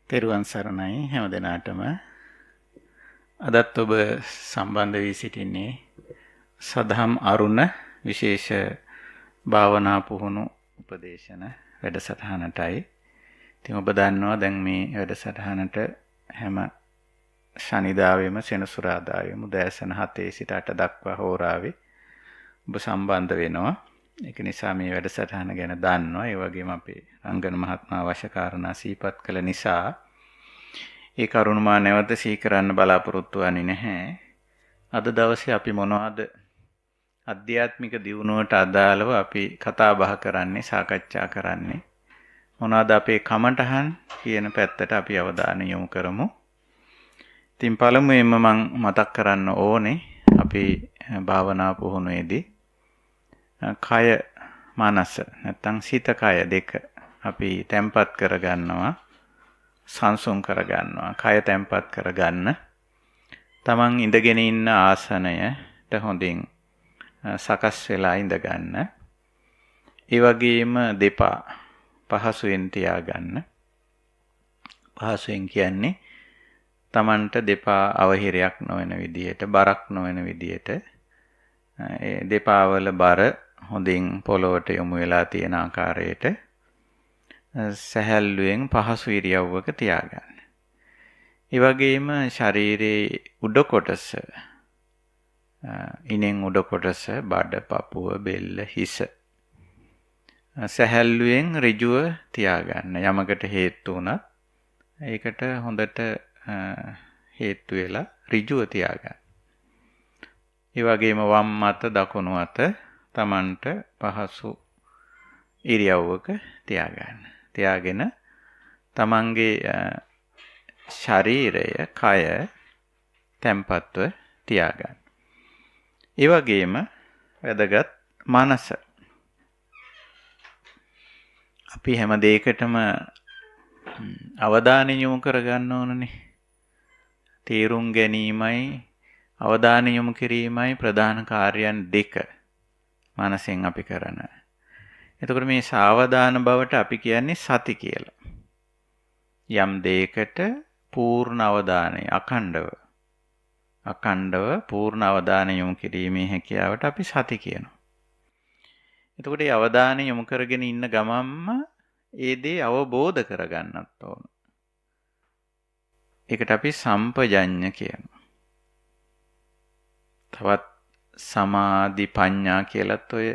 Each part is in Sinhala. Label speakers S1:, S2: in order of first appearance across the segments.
S1: තෙරුවන් සරණයි හැම දෙනාටම. අදත් ඔබ සම්බන්ධ වී සිටින්නේ සදහම් අරුණ විශේෂ භාවනා පුහුණු උපදේශන වැඩසටහනටයි. ඉතින් ඔබ දන්නවා දැන් මේ වැඩසටහනට හැම ශනිදාවෙම සෙනසුරාදාවෙම උදෑසන 7 සිට 8 දක්වා හෝරාවේ ඔබ සම්බන්ධ වෙනවා. ඒක නිසා මේ වැඩසටහන ගැන දන්නවා. ඒ වගේම අපේ රංගන මහත්මයා අවශ්‍ය කාරණා සිහිපත් කළ නිසා ඒ කරුණ මා නැවත සිහි කරන්න බලාපොරොත්තු වෙන්නේ නැහැ. අද දවසේ අපි මොනවද අධ්‍යාත්මික දියුණුවට අදාළව අපි කතා බහ කරන්නේ, සාකච්ඡා කරන්නේ. මොනවද අපේ කමටහන් කියන පැත්තට අපි අවධානය යොමු කරමු. ඉතින් පළමුවෙන්ම මම මතක් කරන්න ඕනේ අපි භාවනා පුහුණුවේදී කය මනස නැත්නම් සිත කය දෙක අපි තැම්පත් කරගන්නවා, සංසුන් කරගන්නවා. කය තැම්පත් කරගන්න තමන් ඉඳගෙන ඉන්න ආසනයට හොඳින් සකස් වෙලා ඉඳගන්න. ඒ වගේම දෙපා පහසුවෙන් තියාගන්න. පහසුවෙන් කියන්නේ තමන්ට දෙපා අවහිරයක් නොවන විදියට, බරක් නොවන විදියට ඒ දෙපා වල බර හොඳින් පොළොවට යොමු වෙලා තියෙන ආකාරයට සැහැල්ලුවෙන් පහසු ඉරියව්වක තියාගන්න. ඒ වගේම ශරීරයේ උඩ කොටස, ඉනෙන් උඩ කොටස, බඩ, පපුව, බෙල්ල, හිස සැහැල්ලුවෙන් ඍජුව තියාගන්න. යමකට හේතු වුණත් ඒකට හොඳට හේතු වෙලා ඍජුව තියාගන්න. ඒ වගේම වම් අත දකුණු අත තමන්ට පහසු ඉරියව්වක තියාගන්න. තියාගෙන තමන්ගේ ශරීරය, කය තැම්පත්ව තියාගන්න. ඒ වගේම වැදගත් මනස. අපි හැම දෙයකටම අවධානය යොමු කරගන්න ඕනනේ. තේරුම් ගැනීමයි අවධානය යොමු කිරීමයි ප්‍රධාන කාර්යයන් දෙක මනසෙන් අපි කරන. එතකොට මේ සාවධාන බවට අපි කියන්නේ සති කියලා. යම් දෙයකට පූර්ණ අවධානය, අඛණ්ඩව පූර්ණ අවධානය යොමු කිරීමේ හැකියාවට අපි සති කියනවා. එතකොට මේ අවධානය යොමු කරගෙන ඉන්න ගමන්ම ඒ දේ අවබෝධ කරගන්නත් ඕන. ඒකට අපි සම්පජඤ්ඤ කියනවා. තවත් සමාධි ප්‍රඥා කියලත් ඔය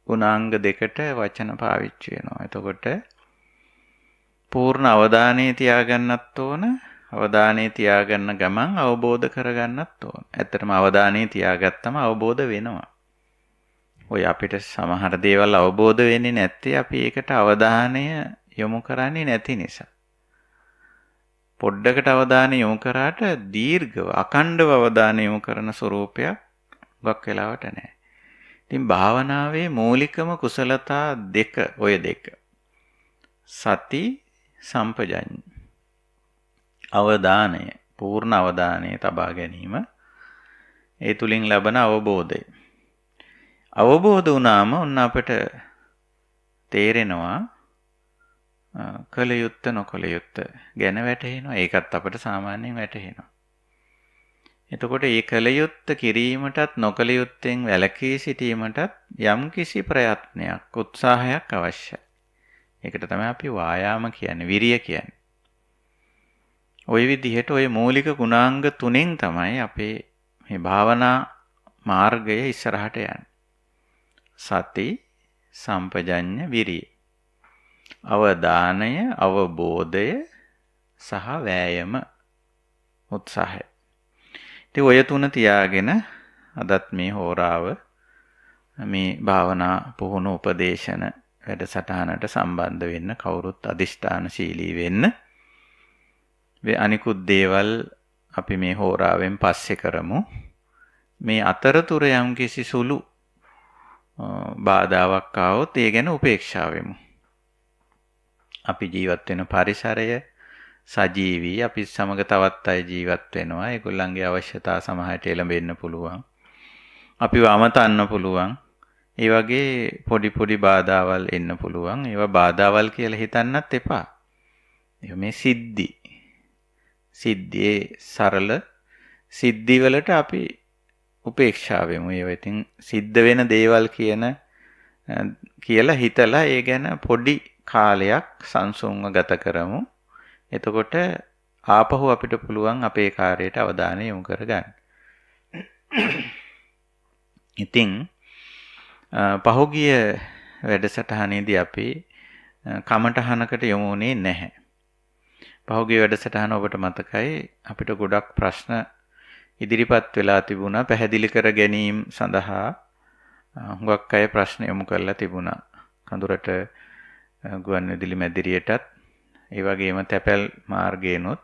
S1: ගුණාංග දෙකට වචන පාවිච්චි වෙනවා. එතකොට පූර්ණ අවධානය තියාගන්නත් ඕන. අවධානය තියාගන්න ගමන් අවබෝධ කරගන්නත් ඕන. ඇත්තටම අවධානය තියාගත්තම අවබෝධ වෙනවා. ඔය අපිට සමහර දේවල් අවබෝධ වෙන්නේ නැත්තේ අපි ඒකට අවධානය යොමු කරන්නේ නැති නිසා. පොඩ්ඩකට අවධානය යොමු කරාට දීර්ඝව, අඛණ්ඩව අවධානය යොමු කරන ස්වરૂපයක් ගොක් වෙලාවට නැහැ. ඉතින් භාවනාවේ මූලිකම කුසලතා දෙක, ඔය දෙක. සති, සම්පජඤ්ඤ. අවධානය, පූර්ණ අවධානය තබා ගැනීම. ඒ තුලින් ලබන අවබෝධය. අවබෝධ වුණාම ඔන්න අපට තේරෙනවා කල යුත්ත නොකල යුත්ත ගැන වැටහෙනවා. ඒකත් අපට සාමාන්‍යයෙන් වැටහෙනවා. එතකොට මේ කල යුත්ත කිරීමටත් නොකල යුත්තෙන් වැළකී සිටීමටත් යම්කිසි ප්‍රයත්නයක්, උත්සාහයක් අවශ්‍යයි. ඒකට තමයි අපි වායාම කියන්නේ, විරිය කියන්නේ. ওই විදිහට ওই මූලික ගුණාංග තුනෙන් තමයි අපේ මේ භාවනා මාර්ගය ඉස්සරහට යන්නේ. සති, සම්පජඤ්ඤ, විරිය. අවධානය, අවබෝධය සහ වෑයම, උත්සාහය. ඉතින් ඔය තුන තියාගෙන අදත් මේ හෝරාව මේ භාවනා පුහුණු උපදේශන වැඩසටහනට සම්බන්ධ වෙන්න කවුරුත් අදිෂ්ඨානශීලී වෙන්න. අනිකුත් දේවල් අපි මේ හෝරාවෙන් පස්සේ කරමු. මේ අතරතුර යම්කිසි සුළු බාධාවක් ආවොත් ඒ ගැන උපේක්ෂා වෙමු. අපි ජීවත් වෙන පරිසරය සජීවී, අපි සමග තවත් අය ජීවත් වෙනවා. ඒගොල්ලන්ගේ අවශ්‍යතා සමහරට එළඹෙන්න පුළුවන්. අපිව අමතන්න පුළුවන්. ඒ වගේ පොඩි පොඩි බාධාවල් එන්න පුළුවන්. ඒවා බාධාවල් කියලා හිතන්නත් එපා. මේ සිද්ධියේ සරල සිද්ධිවලට අපි උපේක්ෂා වෙමු. ඒවා ඉතින් සිද්ධ වෙන දේවල් කියලා හිතලා ඒ ගැන පොඩි කාලයක් සංසුන්ව ගත කරමු. එතකොට ආපහු අපිට පුළුවන් අපේ කාර්යයට අවධානය යොමු කරගන්න. ඉතින් පහුගිය වැඩසටහනේදී අපි කමටහනකට යොමු වුණේ නැහැ. පහුගිය වැඩසටහන ඔබට මතකයි අපිට ගොඩක් ප්‍රශ්න ඉදිරිපත් වෙලා තිබුණා. පැහැදිලි කර ගැනීම සඳහා හුඟක් අය ප්‍රශ්න යොමු කරලා තිබුණා. කඳුරට ගුවන්විදුලි මැදිරියටත් ඒ වගේම තැපැල් මාර්ගයෙන්ොත්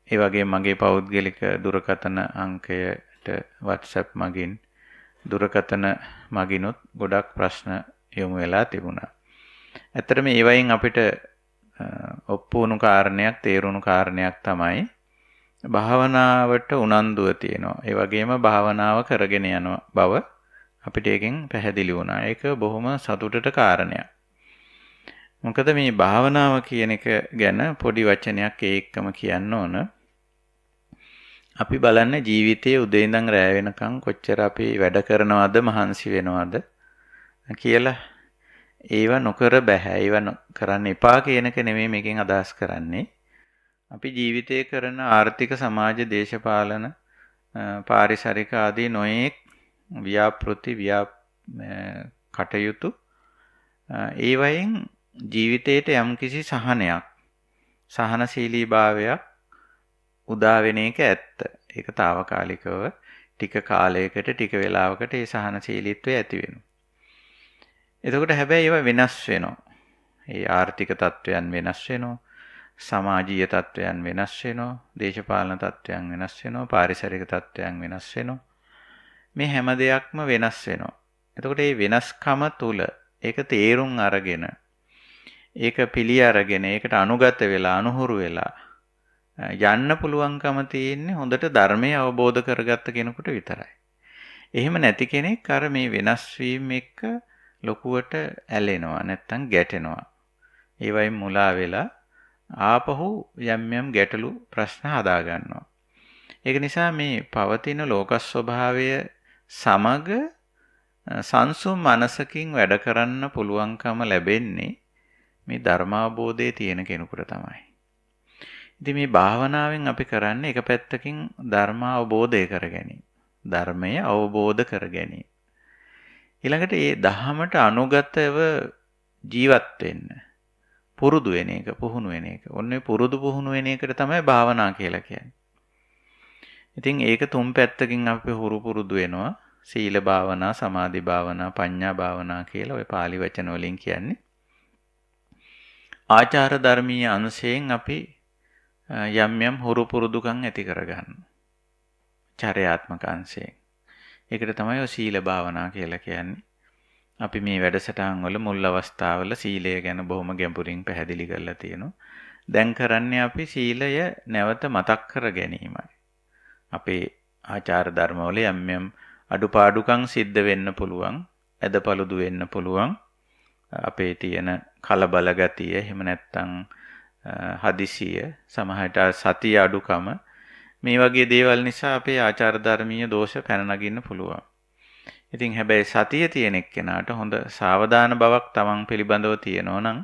S1: ඒ වගේම මගේ පෞද්ගලික දුරකථන අංකයට WhatsApp මගින් දුරකථන මගිනුත් ගොඩක් ප්‍රශ්න යොමු වෙලා තිබුණා. ඇත්තටම ඒ වයින් අපිට ඔප්පු වුණු කාරණයක් තේරුණු කාරණයක් තමයි භාවනාවට උනන්දුව තියෙනවා. ඒ වගේම භාවනාව කරගෙන යන බව අපිට එකෙන් පැහැදිලි වුණා. ඒක බොහොම සතුටට කාරණයක්. මොකද මේ භාවනාව කියන එක ගැන පොඩි වචනයක් ඒකම කියන්න ඕන. අපි බලන්නේ ජීවිතයේ උදේ ඉඳන් රැ වෙනකන් කොච්චර අපි වැඩ කරනවද මහන්සි වෙනවද කියලා. ඒව නොකර බෑ. ඒව කරන්න එපා කියන එක නෙමෙයි මේකෙන් අදහස් කරන්නේ. අපි ජීවිතයේ කරන ආර්ථික සමාජ දේශපාලන පාරිසරික ආදී නොයෙක් ව්‍යාපෘති කටයුතු ඒ වයින් ජීවිතයට යම්කිසි සහනශීලී භාවයක් උදා වෙන එක ඇත්ත. ඒක తాවකාලිකව ටික කාලයකට ටික වෙලාවකට ඒ සහනශීලීත්වය ඇති වෙනවා. එතකොට හැබැයි ඒවා වෙනස් වෙනවා. ඒ ආර්ථික තත්ත්වයන් වෙනස් වෙනවා. සමාජීය තත්ත්වයන් වෙනස් වෙනවා. දේශපාලන තත්ත්වයන් වෙනස් වෙනවා. පාරිසරික තත්ත්වයන් වෙනස් වෙනවා. මේ හැම දෙයක්ම වෙනස් වෙනවා. එතකොට මේ වෙනස්කම තුල ඒක තේරුම් අරගෙන ඒක පිළි අරගෙන ඒකට අනුගත වෙලා අනුහුරු වෙලා යන්න පුළුවන්කම තියෙන්නේ හොඳට ධර්මය අවබෝධ කරගත්ත කෙනෙකුට විතරයි. එහෙම නැති කෙනෙක් අර මේ වෙනස් වීම එක්ක ලොකුවට ඇලෙනවා නැත්තම් ගැටෙනවා. ඒ වයින් මුලා වෙලා ආපහු යම් ගැටලු ප්‍රශ්න හදා ගන්නවා. ඒක නිසා මේ පවතින ලෝක ස්වභාවය සමග සංසුම් මනසකින් වැඩ කරන්න පුළුවන්කම ලැබෙන්නේ මේ ධර්මාවබෝධයේ තියෙන කෙනෙකුට තමයි. ඉතින් මේ භාවනාවෙන් අපි කරන්නේ එක පැත්තකින් ධර්ම අවබෝධය කර ගැනීම. ධර්මය අවබෝධ කර ගැනීම. ඊළඟට මේ දහමට අනුගතව ජීවත් වෙන්න. පුරුදු වෙන එක, පුහුණු වෙන එක. ඔන්නේ පුරුදු පුහුණු වෙන එකට තමයි භාවනා කියලා කියන්නේ. ඉතින් ඒක තුන් පැත්තකින් අපි හුරු පුරුදු වෙනවා. සීල භාවනා, සමාධි භාවනා, පඤ්ඤා භාවනා කියලා ওই pāli වචන වලින් කියන්නේ. ආචාර ධර්මීය අංශයෙන් අපි යම් හුරු පුරුදුකම් ඇති කරගන්න. චර්යාත්මක අංශයෙන්. ඒකට තමයි ඔය සීල භාවනා කියලා කියන්නේ. අපි මේ වැඩසටහන් වල මුල් අවස්ථාවල සීලය ගැන බොහොම ගැඹුරින් පැහැදිලි කරලා තියෙනවා. දැන් කරන්නේ අපි සීලය නැවත මතක් කර ගැනීමයි. අපේ ආචාර ධර්ම වල යම් අඩුපාඩුකම් සිද්ධ වෙන්න පුළුවන්, ඇදපළුදු වෙන්න පුළුවන්. අපේ තියෙන කලබල ගතිය, එහෙම නැත්නම් හදිසිය, සමහරට සතිය අඩුකම මේ වගේ දේවල් නිසා අපේ ආචාර ධර්මීය දෝෂ පැන නගින්න පුළුවන්. ඉතින් හැබැයි සතිය තියෙන එක්කෙනාට හොඳ සාවධාන බවක් තමන් පිළිබඳව තියෙනවා නම්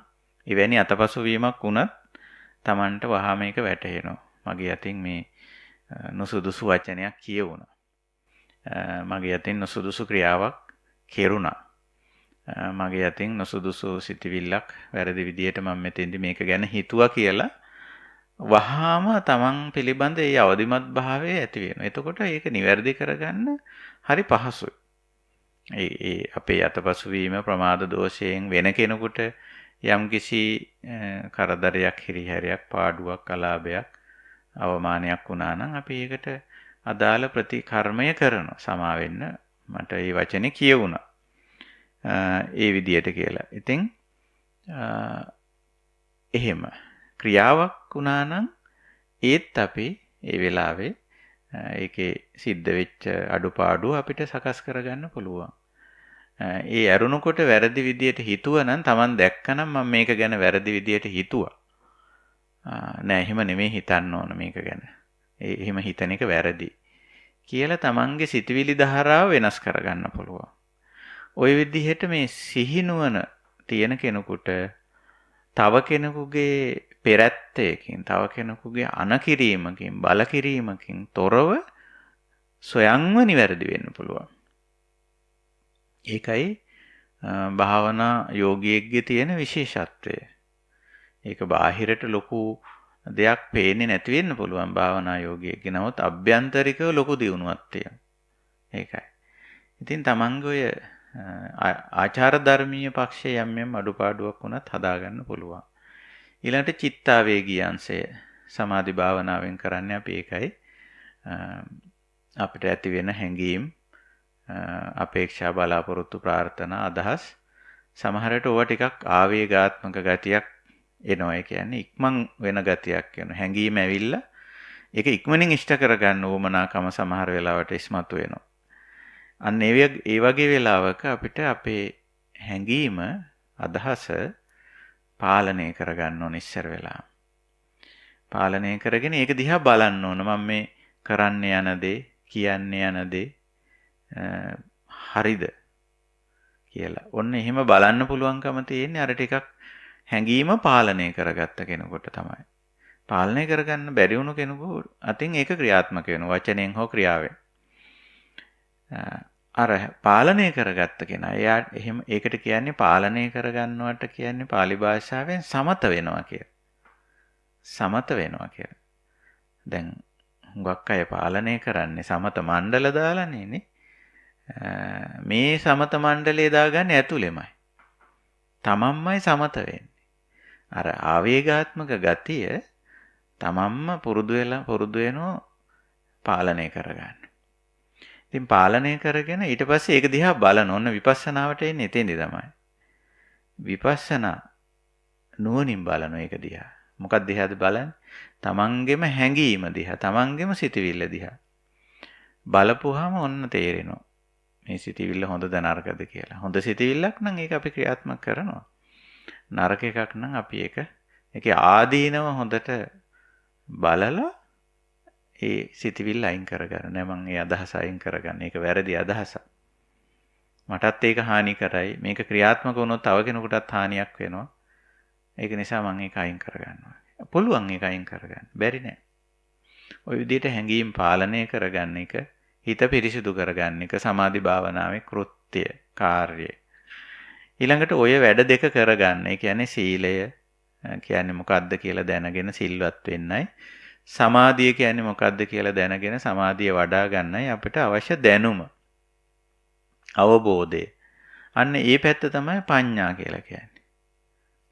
S1: එවැනි අතපසු වීමක් වුණත් තමන්ට වහා මේක වැටහෙනවා. මගේ අතින් මේ නුසුදුසු වචනයක් කියවුණා. මගේ අතින් නුසුදුසු ක්‍රියාවක් කෙරුණා. මගේ අතින් නුසුදුසු සිතිවිල්ලක් වැරදි විදියට මම මෙතෙන්දි මේක ගැන හිතුවා කියලා වහාම තමන් පිළිබඳ ඒ අවදිමත් භාවය ඇති වෙනවා. එතකොට ඒක නිවැරදි කරගන්න හරි පහසුයි. ඒ අපේ අතපසු වීම ප්‍රමාද දෝෂයෙන් වෙන කෙනෙකුට යම්කිසි කරදරයක්, හිරිහැරයක්, පාඩුවක්, අලාභයක්, අවමානයක් වුණා නම් අපි ඒකට අදාළ ප්‍රතිකර්මය කරනවා. සමා වෙන්න මට මේ වචනේ කියවුණා. ඒ විදියට කියලා. ඉතින් එහෙම ක්‍රියාවක් වුණා නම් ඒත් අපි ඒ වෙලාවේ ඒකේ සිද්ධ වෙච්ච අඩුපාඩු අපිට සකස් කරගන්න පුළුවන්. ඒ ඇරුණකොට වැරදි විදියට හිතුවනම් Taman දැක්කනම් මම මේක ගැන වැරදි විදියට හිතුවා. නෑ එහෙම නෙමෙයි හිතන්න ඕන මේක ගැන. එහෙම හිතන එක වැරදි. කියලා තමන්ගේ සිතුවිලි ධාරාව වෙනස් කරගන්න පුළුවන්. ওই විදිහට මේ සිහිනුවන තියෙන කෙනෙකුට තව කෙනෙකුගේ පෙරැත්තයකින් තව කෙනෙකුගේ අනකිරීමකින් බලකිරීමකින් තොරව සොයන්ව නිවැරදි වෙන්න පුළුවන්. ඒකයි භාවනා යෝගියෙක්ගේ තියෙන විශේෂත්වය. ඒක බාහිරට ලොකු දෙයක් පේන්නේ නැති වෙන්න පුළුවන් භාවනා යෝගියෙක්ගේ. නමුත් අභ්‍යන්තරිකව ලොකු දියුණුවක් තියෙනවා. ඒකයි. ඉතින් තමන්ගේ ඔය ආචාර ධර්මීය පක්ෂයේ යම් යම් අඩුපාඩුවක් වුණත් හදාගන්න පුළුවන්. ඊළඟට චිත්තාවේගී අංශය සමාධි භාවනාවෙන් කරන්නේ අපි ඒකයි. අපිට ඇති වෙන හැඟීම් අපේක්ෂා බලාපොරොත්තු ප්‍රාර්ථනා අදහස් සමහරට ඕවා ටිකක් ආවේගාත්මක ගතියක් එනවා. ඒ කියන්නේ ඉක්මන් වෙන ගතියක් එනවා. හැඟීම ඇවිල්ලා ඒක ඉක්මනින් ඉෂ්ට කරගන්න උවමනාකම සමහර වෙලාවට ඉස්මතු වෙනවා. අන්න ඒ වගේ වෙලාවක අපිට අපේ හැඟීම අදහස පාලනය කරගන්න ඕන ඉස්සර වෙලා. පාලනය කරගෙන ඒක දිහා බලන්න ඕන. මම මේ කරන්න යන දේ, කියන්න යන දේ හරිද කියලා. ඔන්න එහෙම බලන්න පුළුවන්කම තියෙන්නේ අර ටිකක් හැඟීම පාලනය කරගත්ත කෙනෙකුට තමයි. පාලනය කරගන්න බැරි වුණු කෙනෙකු අතින් ඒක ක්‍රියාත්මක වෙනවා වචනයෙන් හෝ ක්‍රියාවෙන්. අර පාලනය කරගත්ත කෙනා එයා එහෙම ඒකට කියන්නේ පාලනය කරගන්නවට කියන්නේ pāli භාෂාවෙන් සමත වෙනවා කියලා. සමත වෙනවා කියලා. දැන් හුඟක් අය පාලනය කරන්නේ සමත මණ්ඩල දාලානේ නේ. මේ සමත මණ්ඩලයේ දාගන්නේ ඇතුළෙමයි. තමන්මයි සමත වෙන්නේ. අර ආවේගාත්මක ගතිය තමන්ම පුරුදු වෙනවා පාලනය කරගන්න. ඉතින් පාලනය කරගෙන ඊට පස්සේ ඒක දිහා බලන ඕන විපස්සනාවට එන්නේ එතෙන්දි තමයි. විපස්සනා නුවණින් බලන එක දිහා. මොකක්ද දිහාද බලන්නේ? තමන්ගේම හැඟීම දිහා, තමන්ගේම සිතවිල්ල දිහා. බලපුවාම ඔන්න තේරෙනවා. මේ සිතවිල්ල හොඳද නරකද කියලා. හොඳ සිතවිල්ලක් නම් ඒක අපි ක්‍රියාත්මක කරනවා. නරක එකක් නම් අපි ඒකේ ආදීනව හොඳට බලලා ඒ සිතවිල්ල අයින් කරගන්න. නෑ මං ඒ අදහස අයින් කරගන්න. ඒක වැරදි අදහසක්. මටත් ඒක හානි කරයි. මේක ක්‍රියාත්මක වුණොත් තව කෙනෙකුටත් හානියක් වෙනවා. ඒක නිසා මං ඒක අයින් කරගන්නවා. පුළුවන් ඒක අයින් කරගන්න. බැරි නෑ. ওই විදිහට හැඟීම් පාලනය කරගන්න එක, හිත පිරිසිදු කරගන්න එක සමාධි භාවනාවේ කෘත්‍ය, කාර්යය. ඊළඟට ඔය වැඩ දෙක කරගන්න. ඒ කියන්නේ සීලය කියන්නේ මොකක්ද කියලා දැනගෙන සිල්වත් වෙන්නයි. සමාධිය කියන්නේ මොකක්ද කියලා දැනගෙන සමාධිය වඩා ගන්නයි අපිට අවශ්‍ය දැනුම. අවබෝධය. අන්න ඒ පැත්ත තමයි පඤ්ඤා කියලා කියන්නේ.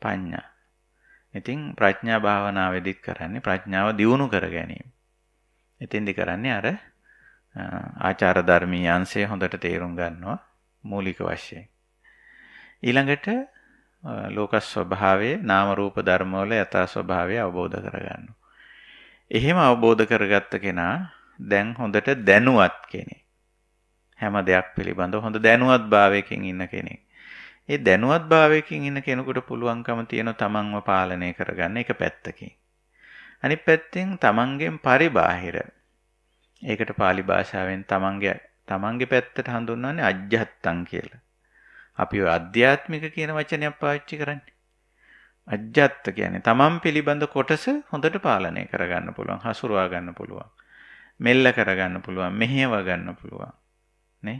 S1: පඤ්ඤා. ඉතින් ප්‍රඥා භාවනාවේදීත් කරන්නේ ප්‍රඥාව දියුණු කර ගැනීම. එතෙන්දි කරන්නේ අර ආචාර ධර්මීය අංශය හොඳට තේරුම් ගන්නවා මූලික වශයෙන්. ඊළඟට ලෝක ස්වභාවයේ නාම රූප ධර්ම වල යථා ස්වභාවය අවබෝධ කරගන්නවා. එහෙම අවබෝධ කරගත්ත කෙනා දැන් හොඳට දැනුවත් කෙනෙක්. හැම දෙයක් පිළිබඳව හොඳ දැනුවත් භාවයකින් ඉන්න කෙනෙක්. ඒ දැනුවත් භාවයකින් ඉන්න කෙනෙකුට පුළුවන්කම තියෙන තමන්ව පාලනය කරගන්න එක පැත්තකින්. අනිත් පැත්තෙන් තමන්ගෙන් පරිබාහිර. ඒකට pāli භාෂාවෙන් තමන්ගේ පැත්තට හඳුන්වන්නේ අජ්ජත්තං කියලා. අපි ඔය අධ්‍යාත්මික කියන වචනයක් පාවිච්චි කරන්නේ. අජ්ජත්ත කියන්නේ තමන් පිළිබඳ කොටස හොඳට පාලනය කරගන්න පුළුවන්, හසුරවා ගන්න පුළුවන්, මෙල්ල කරගන්න පුළුවන්, මෙහෙව ගන්න පුළුවන්. නේ?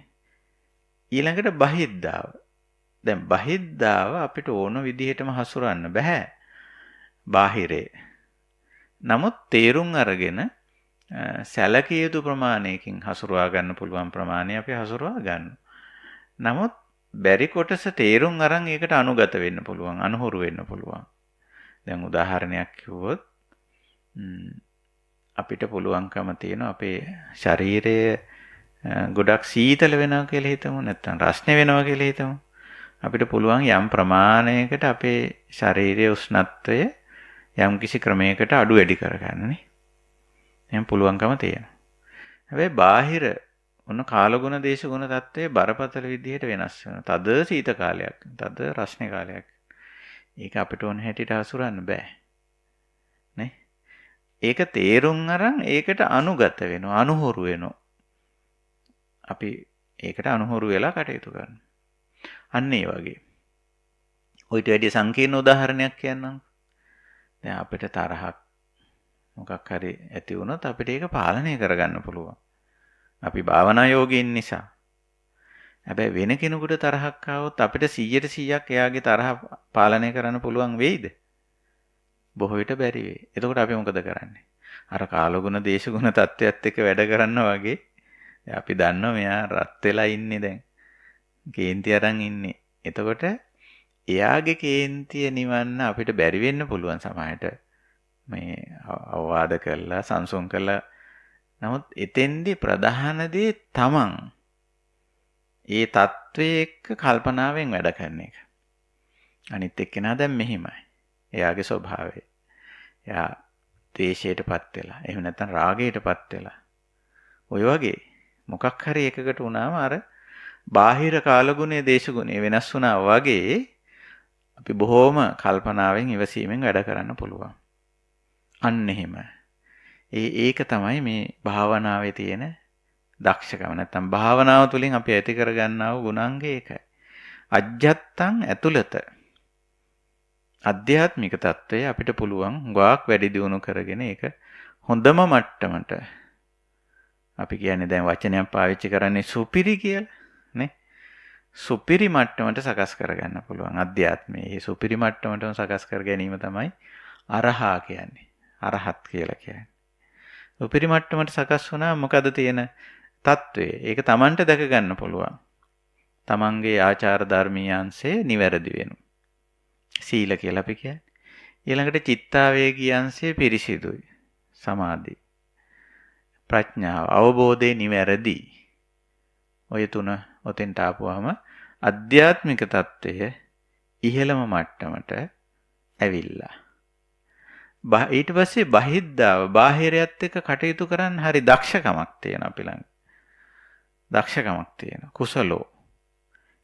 S1: ඊළඟට බහිද්ධාව. දැන් බහිද්ධාව අපිට ඕන විදිහටම හසුරවන්න බෑ. බාහිරේ. නමුත් තේරුම් අරගෙන සැලකිය යුතු ප්‍රමාණයකින් හසුරවා ගන්න පුළුවන් ප්‍රමාණය අපි හසුරවා ගන්නවා. නමුත් බැරි කොටස තේරුම් අරන් ඒකට අනුගත වෙන්න පුළුවන්, අනුහුරු වෙන්න පුළුවන්. දැන් උදාහරණයක් කිව්වොත් අපිට පුළුවන්කම තියෙනවා අපේ ශරීරය ගොඩක් සීතල වෙනවා කියලා හිතමු, නැත්නම් රස්නේ වෙනවා කියලා හිතමු. අපිට පුළුවන් යම් ප්‍රමාණයකට අපේ ශරීරයේ උෂ්ණත්වය යම් කිසි ක්‍රමයකට අඩු වැඩි කරගන්න නේ. එහෙනම් පුළුවන්කම තියෙනවා. හැබැයි බාහිර ඔන්න කාලගුණ දේශගුණ தත්ත්වයේ බරපතල විදිහට වෙනස් වෙනවා. තද සීත කාලයක්, තද රස්නේ කාලයක්. ඒක අපිට ඕන හැටියට හසුරන්න බෑ. නේ? ඒක තේරුම් අරන් ඒකට අනුගත වෙනවා, අනුහුරු වෙනවා. අපි ඒකට අනුහුරු වෙලා කටයුතු කරනවා. අන්න ඒ වගේ. ඔයිට වැඩි සංකීර්ණ උදාහරණයක් කියන්නම්. දැන් අපිට තරහක් මොකක් හරි ඇති වුණොත් අපිට ඒක පාලනය කරගන්න පුළුවන්. අපි භාවනා යෝගීන් නිසා. හැබැයි වෙන කෙනෙකුට තරහක් ආවොත් අපිට 100% එයාගේ තරහ පාලනය කරන්න පුළුවන් වෙයිද? බොහෝ විට බැරි වෙයි. එතකොට අපි මොකද කරන්නේ? අර කාලගුණ දේශගුණ தත්වයක් එක්ක වැඩ කරනවා වගේ අපි දන්නවා මෙයා රත් වෙලා ඉන්නේ දැන්. කේන්ති අරන් ඉන්නේ. එතකොට එයාගේ කේන්තිය නිවන්න අපිට බැරි වෙන්න පුළුවන් සමහරට. මේ අවවාද කළා සංසුන් කළා. නමුත් එතෙන්දී ප්‍රධාන දේ තමන් ඒ தત્ත්වයේ එක්ක කල්පනාවෙන් වැඩ කරන එක. අනිත් එක්කෙනා දැන් මෙහිමයි. එයාගේ ස්වභාවය. එයා ද්වේෂයටපත් වෙලා, එහෙම නැත්නම් රාගයටපත් වෙලා. ඔය වගේ මොකක් හරි එකකට වුණාම අර බාහිර කාලගුණයේ දේශගුණයේ වෙනස් වුණා වගේ අපි බොහොම කල්පනාවෙන් ඉවසීමෙන් වැඩ කරන්න පුළුවන්. අන්න එහෙම. ඒක තමයි මේ භාවනාවේ තියෙන දක්ෂකම. නැත්නම් භාවනාව තුළින් අපි ඇති කරගන්නා වූ ගුණාංගය ඒකයි. අජ්ජත්තං ඇතුළත අධ්‍යාත්මික தত্ত্বය අපිට පුළුවන් ගාක් වැඩි දියුණු කරගෙන ඒක හොඳම මට්ටමට අපි කියන්නේ දැන් වචනයක් පාවිච්චි කරන්නේ සුපිරි කියලා නේ. සුපිරි මට්ටමට සකස් කරගන්න පුළුවන් අධ්‍යාත්මයේ. මේ සුපිරි මට්ටමටම සකස් කර ගැනීම තමයි අරහා කියන්නේ. අරහත් කියලා කියන්නේ. සුපිරි මට්ටමට සකස් වුණා මොකද තියෙන తත්වය? ඒක Tamanට දැක ගන්න පුළුවන්. Tamanගේ ආචාර ධර්මීයන්සේ නිවැරදි වෙනවා. සීල කියලා අපි කියන්නේ. ඊළඟට චිත්තාවේගී අංශය පිරිසිදුයි. සමාධි. ප්‍රඥාව අවබෝධේ නිවැරදි. ඔය තුන ඔතෙන්ට ආපුවාම අධ්‍යාත්මික தত্ত্বය ඉහළම මට්ටමට ඇවිල්ලා. ඊට පස්සේ බහිද්දාව බාහිරයත් එක්ක කටයුතු කරන්න හරි දක්ෂකමක් තියෙනවා අපි ළඟ. දක්ෂකමක් තියෙනවා. කුසලෝ.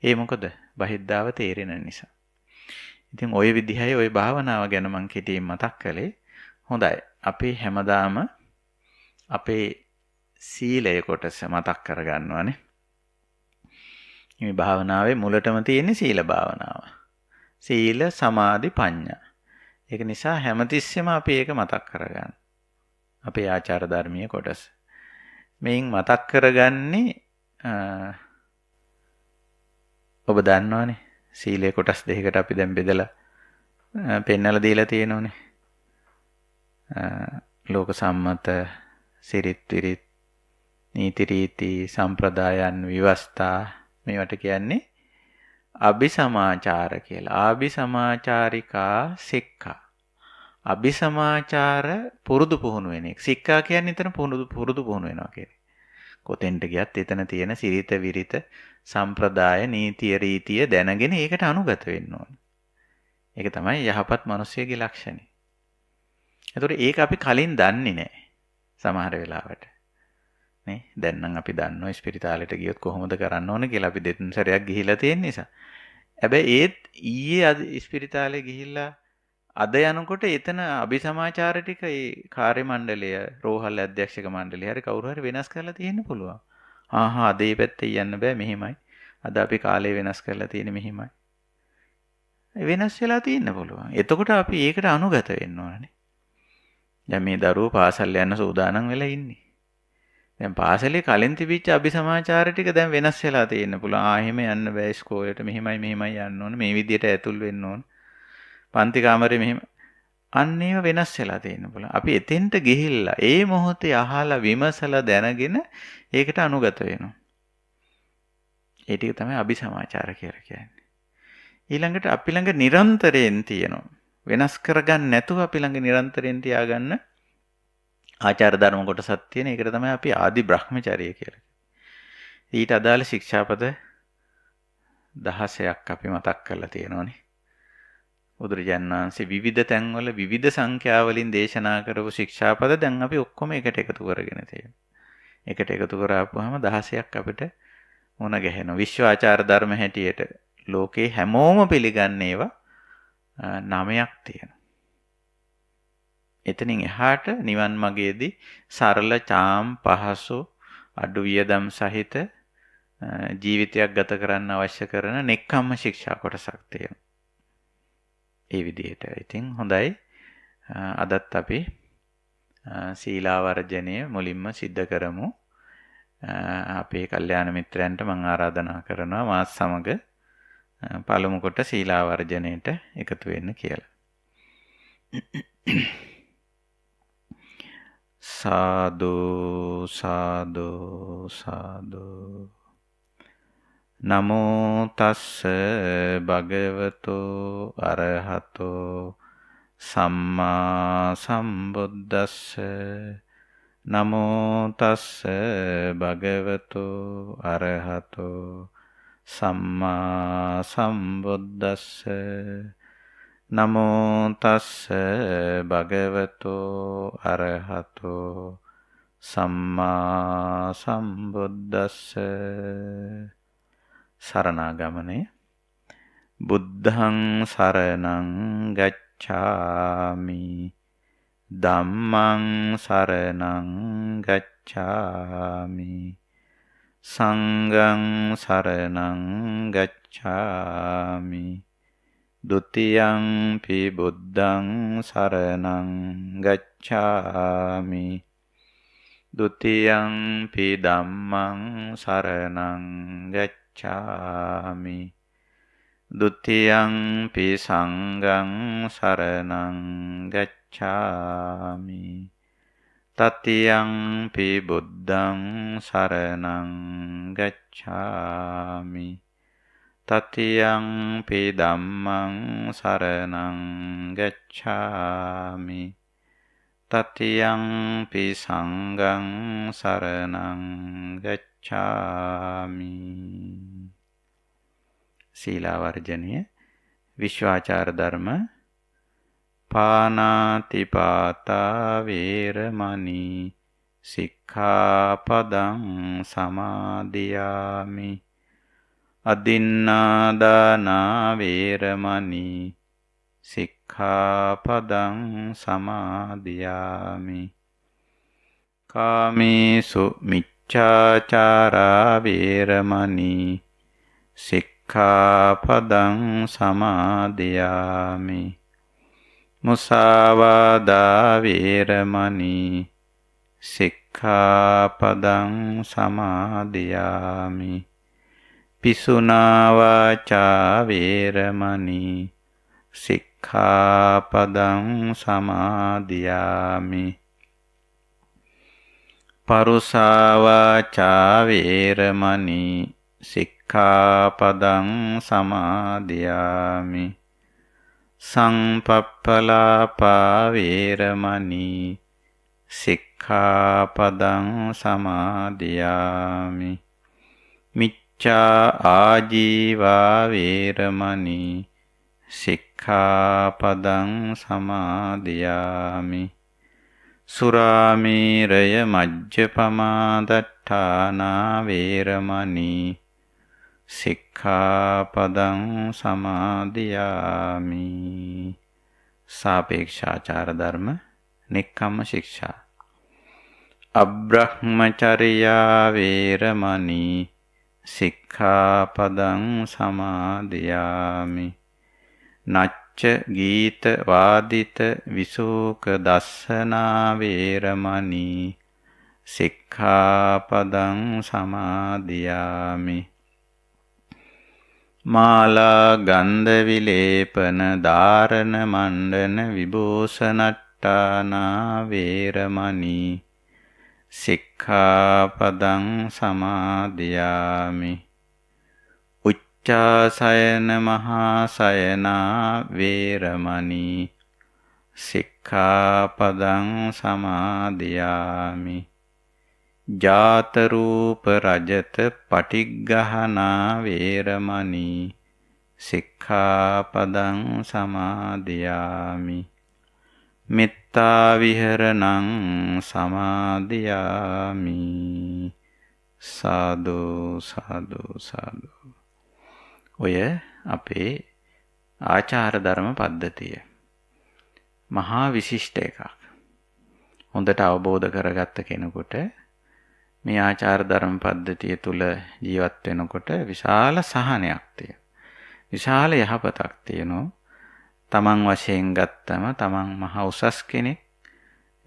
S1: ඒ මොකද? බහිද්දාව තේරෙන නිසා. ඉතින් ওই විදිහයි ওই භාවනාව ගැන මම කෙටියෙන් මතක් කළේ. හොඳයි. අපි හැමදාම අපේ සීලය කොටස මතක් කරගන්නවානේ. මේ භාවනාවේ මුලටම තියෙන්නේ සීල භාවනාව. සීල සමාධි ප්‍රඥා. ඒක නිසා හැමතිස්සෙම අපි ඒක මතක් කරගන්න. අපේ ආචාර ධර්මීය කොටස. මේන් මතක් කරගන්නේ ඔබ දන්නවනේ සීලේ කොටස් දෙකකට අපි දැන් බෙදලා පෙන්නලා දීලා තියෙනෝනේ. ලෝක සම්මත සිරිත් විරිත් නීති රීති සම්ප්‍රදායන් විවස්ථා මේවට කියන්නේ අபிසමාචාර කියලා. ආභිසමාචාරිකා සික්ඛා. අபிසමාචාර පුරුදු පුහුණු වෙන එක. සික්ඛා කියන්නේ එතන පුරුදු පුහුණු වෙනවා කියන්නේ. කොතෙන්ට ගියත් එතන තියෙන සිරිත විරිත සම්ප්‍රදාය නීතිය රීතිය දැනගෙන ඒකට අනුගත වෙන්න ඕන. ඒක තමයි යහපත් මිනිස්සෙගේ ලක්ෂණය. ඒතකොට ඒක අපි කලින් දන්නේ නැහැ. සමහර වෙලාවට. නේ? දැන් නම් අපි දන්නවා ස්පිරිතාලෙට ගියොත් කොහොමද කරන්න ඕන කියලා අපි දෙතුන් සැරයක් ගිහිලා තියෙන නිසා. හැබැයි ඒත් ඊයේ අද ස්පිරිතාලේ ගිහිල්ලා අද යනකොට එතන අபிසමාචාර ටික ඒ කාර්ය මණ්ඩලය රෝහල් අධ්‍යක්ෂක මණ්ඩලය හරි කවුරු හරි වෙනස් කරලා තියෙන්න පුළුවන්. ආහා අද මේ පැත්තේ යන්න බෑ මෙහෙමයි. අද අපි කාලය වෙනස් කරලා තියෙන්නේ මෙහෙමයි. වෙනස් වෙලා තියෙන්න පුළුවන්. එතකොට අපි ඒකට අනුගත වෙන්න ඕනනේ. දැන් මේ දරුවෝ පාසල් යන්න සූදානම් වෙලා ඉන්නේ. දැන් පාසලේ කලින් තිබිච්ච අபிසමාචාර ටික දැන් වෙනස් වෙලා තියෙන්න පුළුවන්. එහෙම යන්න බෑ ඉස්කෝලේට මෙහෙමයි යන්න ඕන. මේ විදියට ඇතුල් වෙන්න ඕන. පන්ති කාමරේ මෙහෙම අන්න ඒව වෙනස් වෙලා තියෙන්න පුළුවන්. අපි එතෙන්ට ගිහිල්ලා ඒ මොහොතේ අහලා විමසලා දැනගෙන ඒකට අනුගත වෙනවා. ඒ ටික තමයි අபிසමාචාර කියලා කියන්නේ. ඊළඟට අපි ළඟ නිරන්තරයෙන් තියෙනවා. වෙනස් කරගන්න නැතුව අපි ළඟ නිරන්තරයෙන් තියාගන්න ආචාර ධර්ම කොටසක් තියෙන. ඒකට තමයි අපි ආදි බ්‍රහ්මචර්ය කියලා. ඊට අදාළ ශික්ෂාපද 16ක් අපි මතක් කරලා තියෙනවානේ. බුදුරජාණන් වහන්සේ විවිධ තැන්වල විවිධ සංඛ්‍යාවලින් දේශනා කරපු ශික්ෂාපද දැන් අපි ඔක්කොම එකට එකතු කරගෙන තියෙනවා. එකට එකතු කරාපුවාම 16ක් අපිට මොන ගැහෙනවා. විශ්ව ආචාර ධර්ම හැටියට ලෝකේ හැමෝම පිළිගන්න ඒවා 9ක් තියෙනවා. එතනින් එහාට නිවන් මාර්ගයේදී සරල චාම් පහසු අඩු වියදම් සහිත ජීවිතයක් ගත කරන්න අවශ්‍ය කරන නෙක්ඛම්ම ශික්ෂා කොටසක් තියෙනවා. ඒ විදිහට. ඉතින් හොඳයි. අදත් අපි සීලාවර්ජනය මුලින්ම සිද්ධ කරමු. අපේ කල්යාණ මිත්‍රයන්ට මම ආරාධනා කරනවා මාත් සමග පළමු කොට සීලාවර්ජනයට එකතු වෙන්න කියලා. සාදු සාදු සාදු. නමෝ තස්ස භගවතෝ අරහතෝ සම්මා සම්බුද්දස්ස. නමෝ තස්ස භගවතෝ අරහතෝ සම්මා සම්බුද්දස්ස. නමෝ තස්ස භගවතෝ අරහතෝ සම්මා සම්බුද්දස්ස. සරණාගමනය. බුද්ධං සරණං ගච්ඡාමි. ධම්මං සරණං ගච්ඡාමි. සංඝං සරණං ගච්ඡාමි. ဒ ුතියං පි බුද්ධං සරණං ගච්ඡාමි. ဒ ුතියං පි ධම්මං සරණං ගච්ඡාමි. ဒ ුතියං පි සංඝං සරණං ගච්ඡාමි. තතියං පි බුද්ධං සරණං ගච්ඡාමි. තතියං පි ධම්මං සරණං ගච්ඡාමි. තතියං පි සංඝං සරණං ගච්ඡාමි. සීලාවර්ජනය. විශ්වාචාර ධර්ම. පානාතිපාතා වේරමණී සික්ඛාපදං සමාදියාමි. අදින්නාදානා වේරමණී සික්ඛාපදං සමාදියාමි. කාමේසු මිච්ඡාචාරා වේරමණී සික්ඛාපදං සමාදියාමි. මුසාවාදා වේරමණී සික්ඛාපදං සමාදියාමි. පිසුනා වාචා වේරමණී සික්ඛාපදං සමාදියාමි. පරුසා වාචා වේරමණී සික්ඛාපදං සමාදියාමි. සංපප්පලාපා වේරමණී සික්ඛාපදං සමාදියාමි. මිච්ඡා ආජීවා වේරමණී සික්ඛාපදං සමාදියාමි. සුරාමේරය මජ්ජපමා දට්ඨානා වේරමණී සික්ඛාපදං සමාදියාමි. සාපේක්ෂාචාර ධර්ම. නෙක්ඛම්ම ශික්ෂා. අබ්‍රහ්මචර්යා වේරමණී සික්ඛාපදං සමාදියාමි. නච්ච ගීත වාදිත විසූක දස්සනා වේරමණී සික්ඛාපදං සමාදියාමි. මාලා ගන්ධ විලේපන ධාරණ මණ්ඩන විභූෂණට්ඨානා වේරමණී සික්ඛාපදං සමාදියාමි. උච්චාසයන මහාසයනා වේරමණී සික්ඛාපදං සමාදියාමි. ජාත රූප රජත පටිග්ගහනා වේරමණී සික්ඛාපදං සමාදියාමි. මෙත්තා විහරණං සමාදියාමි. සාදු සාදු සාදු. ඔය අපේ ආචාර ධර්ම පද්ධතිය. මහා විශිෂ්ට එකක්. හොඳට අවබෝධ කරගත්ත කෙනෙකුට මේ ආචාර ධර්ම පද්ධතිය තුල ජීවත් වෙනකොට විශාල සහනයක් තියෙනවා. විශාල යහපතක් තියෙනවා. තමන් වශයෙන් ගත්තම තමන් මහ උසස් කෙනෙක්,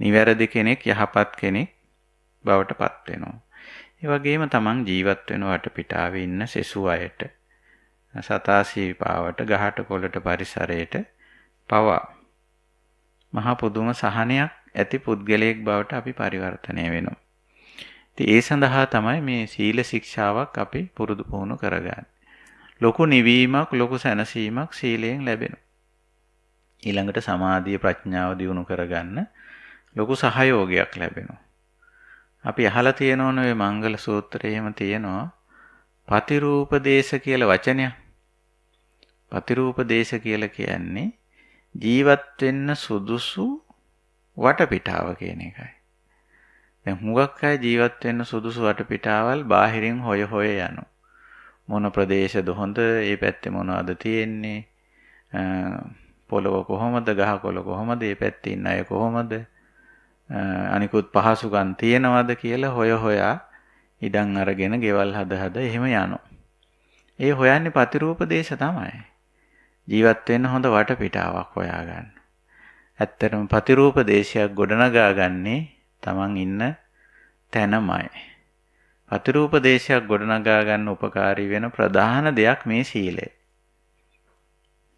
S1: නිවැරදි කෙනෙක්, යහපත් කෙනෙක් බවට පත් වෙනවා. ඒ වගේම තමන් ජීවත් වෙන වටපිටාවේ ඉන්න සෙසු අයට, සතා සීපාවට, ගහට කොළට පරිසරයට පවා මහා පුදුම සහනයක් ඇති පුද්ගලයෙක් බවට අපි පරිවර්තනය වෙනවා. ඉතින් ඒ සඳහා තමයි මේ සීල ශික්ෂාවක් අපි පුරුදු පුහුණු කරගන්නේ. ලොකු නිවීමක්, ලොකු සැනසීමක් සීලයෙන් ලැබෙනවා. ඊළඟට සමාධිය, ප්‍රඥාව දියුණු කරගන්න ලොකු සහයෝගයක් ලැබෙනවා. අපි අහලා තියෙනවනේ මේ මංගල සූත්‍රයේම තියෙනවා පතිරූපදේශ කියලා වචනයක්. පතිරූපදේශ කියලා කියන්නේ ජීවත් වෙන්න සුදුසු වටපිටාව කියන එකයි. දැන් හුඟක් අය ජීවත් වෙන්න සුදුසු වටපිටාවල් බාහිරින් හොය යනවා. මොන ප්‍රදේශද හොඳ, ඒ පැත්තේ මොනවද තියෙන්නේ, පොළව කොහොමද, ගහකොළ කොහොමද, ඒ පැත්තේ ඉන්න අය කොහොමද, අනිකුත් පහසුකම් තියෙනවද කියලා හොයා ඉඩම් අරගෙන ගෙවල් හද එහෙම යනවා. ඒ හොයන්නේ පතිරූපදේශ තමයි. ජීවත් වෙන්න හොඳ වටපිටාවක් හොයාගන්න. ඇත්තටම පතිරූපදේශයක් ගොඩනගා ගන්නේ තමන් ඉන්න තැනමයි. පතිරූපදේශයක් ගොඩනගා ගන්න උපකාරී වෙන ප්‍රධාන දෙයක් මේ සීලය.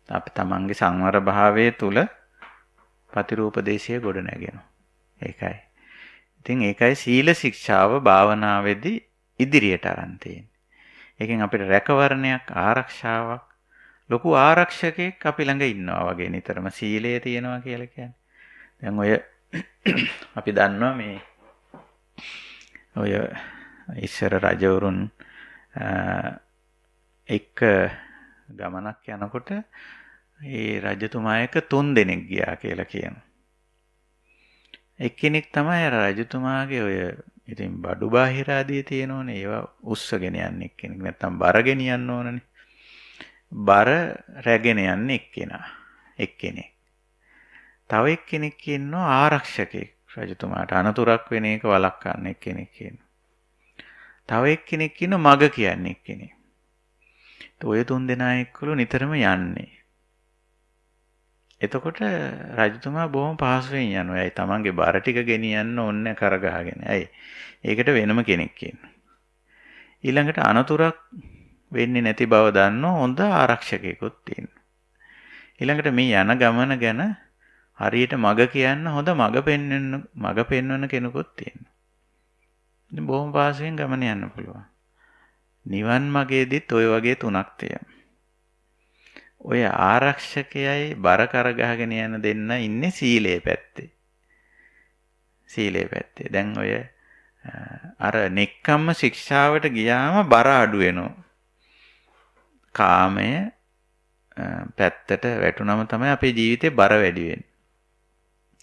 S1: අපි තමන්ගේ සංවර භාවයේ තුල පතිරූපදේශය ගොඩනගෙනවා. ඒකයි. ඉතින් ඒකයි සීල ශික්ෂාව භාවනාවේදී ඉදිරියට අරන් තියෙන්නේ. ඒකෙන් අපිට රැකවරණයක්, ආරක්ෂාවක්, ලොකු ආරක්ෂකෙක් අපි ළඟ ඉන්නවා වගේ නිතරම සීලය තියෙනවා කියලා කියන්නේ. දැන් ඔය අපි දන්නවා මේ ඔය ඉස්සර රජවරුන් එක්ක ගමනක් යනකොට ඒ රජතුමා එක්ක 3 දෙනෙක් ගියා කියලා කියනවා. එක්කෙනෙක් තමයි අර රජතුමාගේ ඔය ඉතින් බඩු බාහිර ආදී තියෙනෝනේ ඒවා උස්සගෙන යන්නේ එක්කෙනෙක්. නැත්තම් බර ගෙනියන්න ඕනනේ. බර රැගෙන යන්නේ එක්කෙනෙක්. තව එක්කෙනෙක් ඉන්නවා ආරක්ෂකෙක්. රජතුමාට අනතුරක් වෙන එක වළක්වන්න එක්කෙනෙක් ඉන්නවා. තව එක්කෙනෙක් ඉන්නවා මග කියන්නේ එක්කෙනෙක්. ඔය 3 දෙනා එක්කලු නිතරම යන්නේ. එතකොට රජතුමා බොහොම පහසුවෙන් යනවා. ඇයි තමන්ගේ බර ටික ගෙනියන්න ඕනේ කරගහගෙන. ඇයි? ඒකට වෙනම කෙනෙක් ඉන්නවා. ඊළඟට අනතුරක් වෙන්නේ නැති බව දන්නෝ හොඳ ආරක්ෂකයෙකුත් ඉන්නවා. ඊළඟට මේ යන ගමන ගැන හරියට මග කියන්න හොඳ මග පෙන්වන කෙනෙකුත් ඉන්නවා. ඉතින් බොහොම පහසුවෙන් ගමන යන්න පුළුවන්. නිවන් මාර්ගයේදීත් ওই වගේ 3ක් තියෙනවා. ඔය ආරක්ෂකයයි බර කරගහගෙන යන දෙන්න ඉන්නේ සීලේ පැත්තේ. දැන් ඔය අර නෙක්ඛම්ම ශික්ෂාවට ගියාම බර අඩු වෙනවා. කාමය පැත්තට වැටුනම තමයි අපේ ජීවිතේ බර වැඩි වෙන්නේ.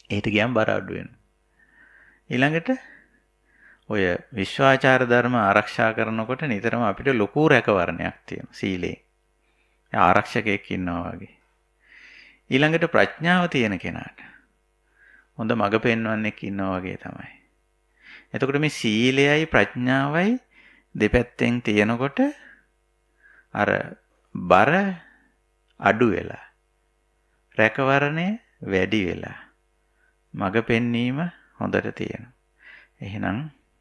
S1: ඒකට ගියාම බර අඩු වෙනවා. ඊළඟට ඔය විශ්වාචාර ධර්ම ආරක්ෂා කරනකොට නිතරම අපිට ලොකු රැකවරණයක් තියෙනවා සීලේ. ආරක්ෂකයෙක් ඉන්නවා වගේ. ඊළඟට ප්‍රඥාව තියෙන කෙනාට හොඳ මඟ පෙන්වන්නෙක් ඉන්නවා වගේ තමයි. එතකොට මේ සීලයයි ප්‍රඥාවයි දෙපැත්තෙන් තියෙනකොට අර බර අඩු වෙලා රැකවරණය වැඩි වෙලා මඟ පෙන්වීම හොඳට තියෙනවා. එහෙනම්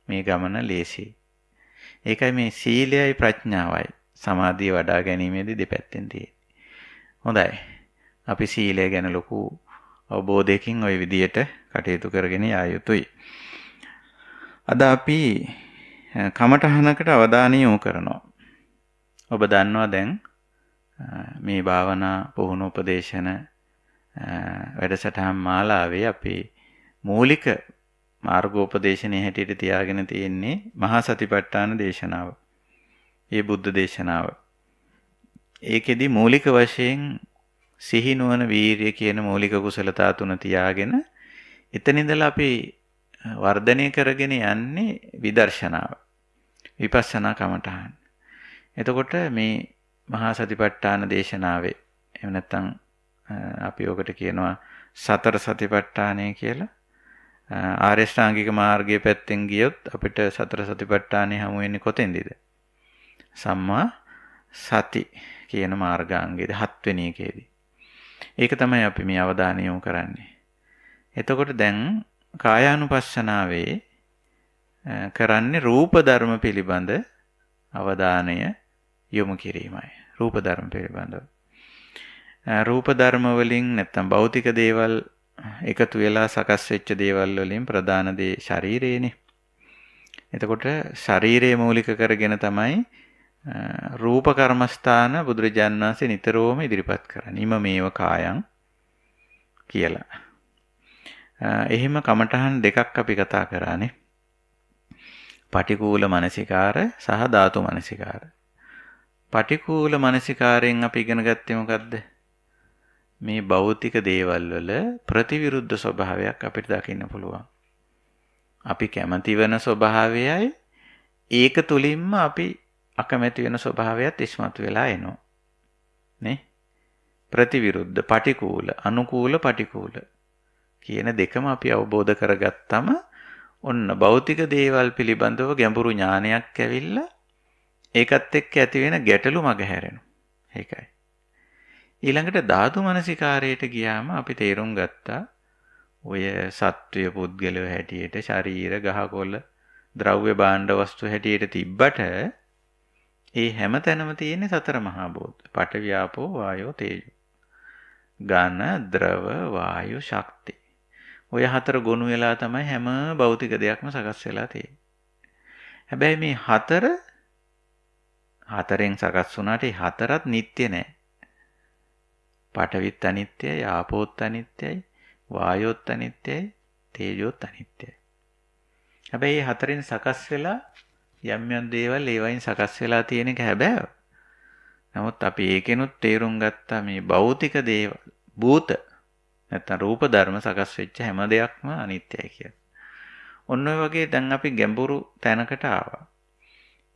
S1: මේ ගමන ලේසියි. ඒකයි මේ සීලයයි ප්‍රඥාවයි සමාධිය වඩා ගැනීමේදී දෙපැත්තෙන් තියෙන්නේ. හොඳයි. අපි සීලය ගැන ලොකු අවබෝධයකින් ওই විදියට කටයුතු කරගෙන යා යුතුයි. අද අපි කමඨහනකට අවධානය යොමු කරනවා. ඔබ දන්නවා දැන් මේ භාවනා පුහුණු උපදේශන වැඩසටහන් මාලාවේ අපි මූලික මාර්ගෝපදේශනයේ හැටියට තියාගෙන තියෙන්නේ මහා සතිපට්ඨාන දේශනාව. ඒ බුද්ධ දේශනාව. ඒකෙදි මූලික වශයෙන් සිහි නුවණ වීරිය කියන මූලික කුසලතා තුන තියාගෙන එතන ඉඳලා අපි වර්ධනය කරගෙන යන්නේ විදර්ශනාව. විපස්සනා කමඨහන්. එතකොට මේ මහා සතිපට්ඨාන දේශනාවේ එහෙම නැත්නම් අපි ඔකට කියනවා සතර සතිපට්ඨානය කියලා. ආර්ය ශ්‍රාංගික මාර්ගයේ පැත්තෙන් ගියොත් අපිට සතර සතිපට්ඨානෙ හමු වෙන්නේ කොතෙන්දද? සම්මා සති කියන මාර්ගාංගයේදී 7 වෙනි එකේදී. ඒක තමයි අපි මේ අවධානය යොමු කරන්නේ. එතකොට දැන් කායානුපස්සනාවේ කරන්නේ රූප ධර්ම පිළිබඳ අවධානය යොමු කිරීමයි. රූප ධර්ම පිළිබඳව. රූප ධර්ම වලින් නැත්තම් භෞතික දේවල් එකතු වෙලා සකස් වෙච්ච දේවල් වලින් ප්‍රධාන දේ ශරීරයනේ. එතකොට ශරීරය මූලික කරගෙන තමයි රූප කර්මස්ථාන බුදුරජාණන් වහන්සේ නිතරම ඉදිරිපත් කරන්නේ. ඉම මේව කායං කියලා. එහෙම කමඨහන් දෙකක් අපි කතා කරානේ. පටිකූල මනසිකාර සහ ධාතු මනසිකාර. පටිකූල මනසිකාරයෙන් අපි ඉගෙන ගත්තේ මොකද්ද? මේ භෞතික දේවල් වල ප්‍රතිවිරුද්ධ ස්වභාවයක් අපිට දකින්න පුළුවන්. අපි කැමති වෙන ස්වභාවයයි ඒක තුලින්ම අපි අකමැති වෙන ස්වභාවයත් ඉස්මතු වෙලා එනවා. නේ? ප්‍රතිවිරුද්ධ, පටිකූල, අනුකූල, පටිකූල කියන දෙකම අපි අවබෝධ කරගත්තම ඔන්න භෞතික දේවල් පිළිබඳව ගැඹුරු ඥානයක් ඇවිල්ලා ඒකත් එක්ක ඇති වෙන ගැටලු මගහැරෙනවා. ඒකයි. ඊළඟට ධාතු මනසිකාරයට ගියාම අපි තේරුම් ගත්තා ඔය සත්වය පුද්ගලව හැටියට ශරීර ගහකොළ ද්‍රව්‍ය භාණ්ඩ වස්තු හැටියට තිබ්බට ඒ හැම තැනම තියෙන්නේ සතර මහා භූත. පඨවි ආපෝ වායෝ තේජෝ. ඝන ද්‍රව වායු ශක්ති. ඔය හතර ගොනු වෙලා තමයි හැම භෞතික දෙයක්ම සකස් වෙලා තියෙන්නේ. හැබැයි මේ හතරෙන් සකස් වුණාට ඒ හතරත් නිට්ටය නෑ. පඨවිත් අනිත්‍යයි, ආපෝත් අනිත්‍යයි, වායෝත් අනිත්‍යයි, තේජෝත් අනිත්‍යයි. හැබැයි මේ හතරෙන් සකස් වෙලා යම් යම් දේවල් ඒ වයින් සකස් වෙලා තියෙන එක හැබැයි. නමුත් අපි ඒකෙනුත් තේරුම් ගත්තා මේ භෞතික දේවල්, භූත නැත්නම් රූප ධර්ම සකස් වෙච්ච හැම දෙයක්ම අනිත්‍යයි කියලා. ඔන්න ඔය වගේ දැන් අපි ගැඹුරු තැනකට ආවා.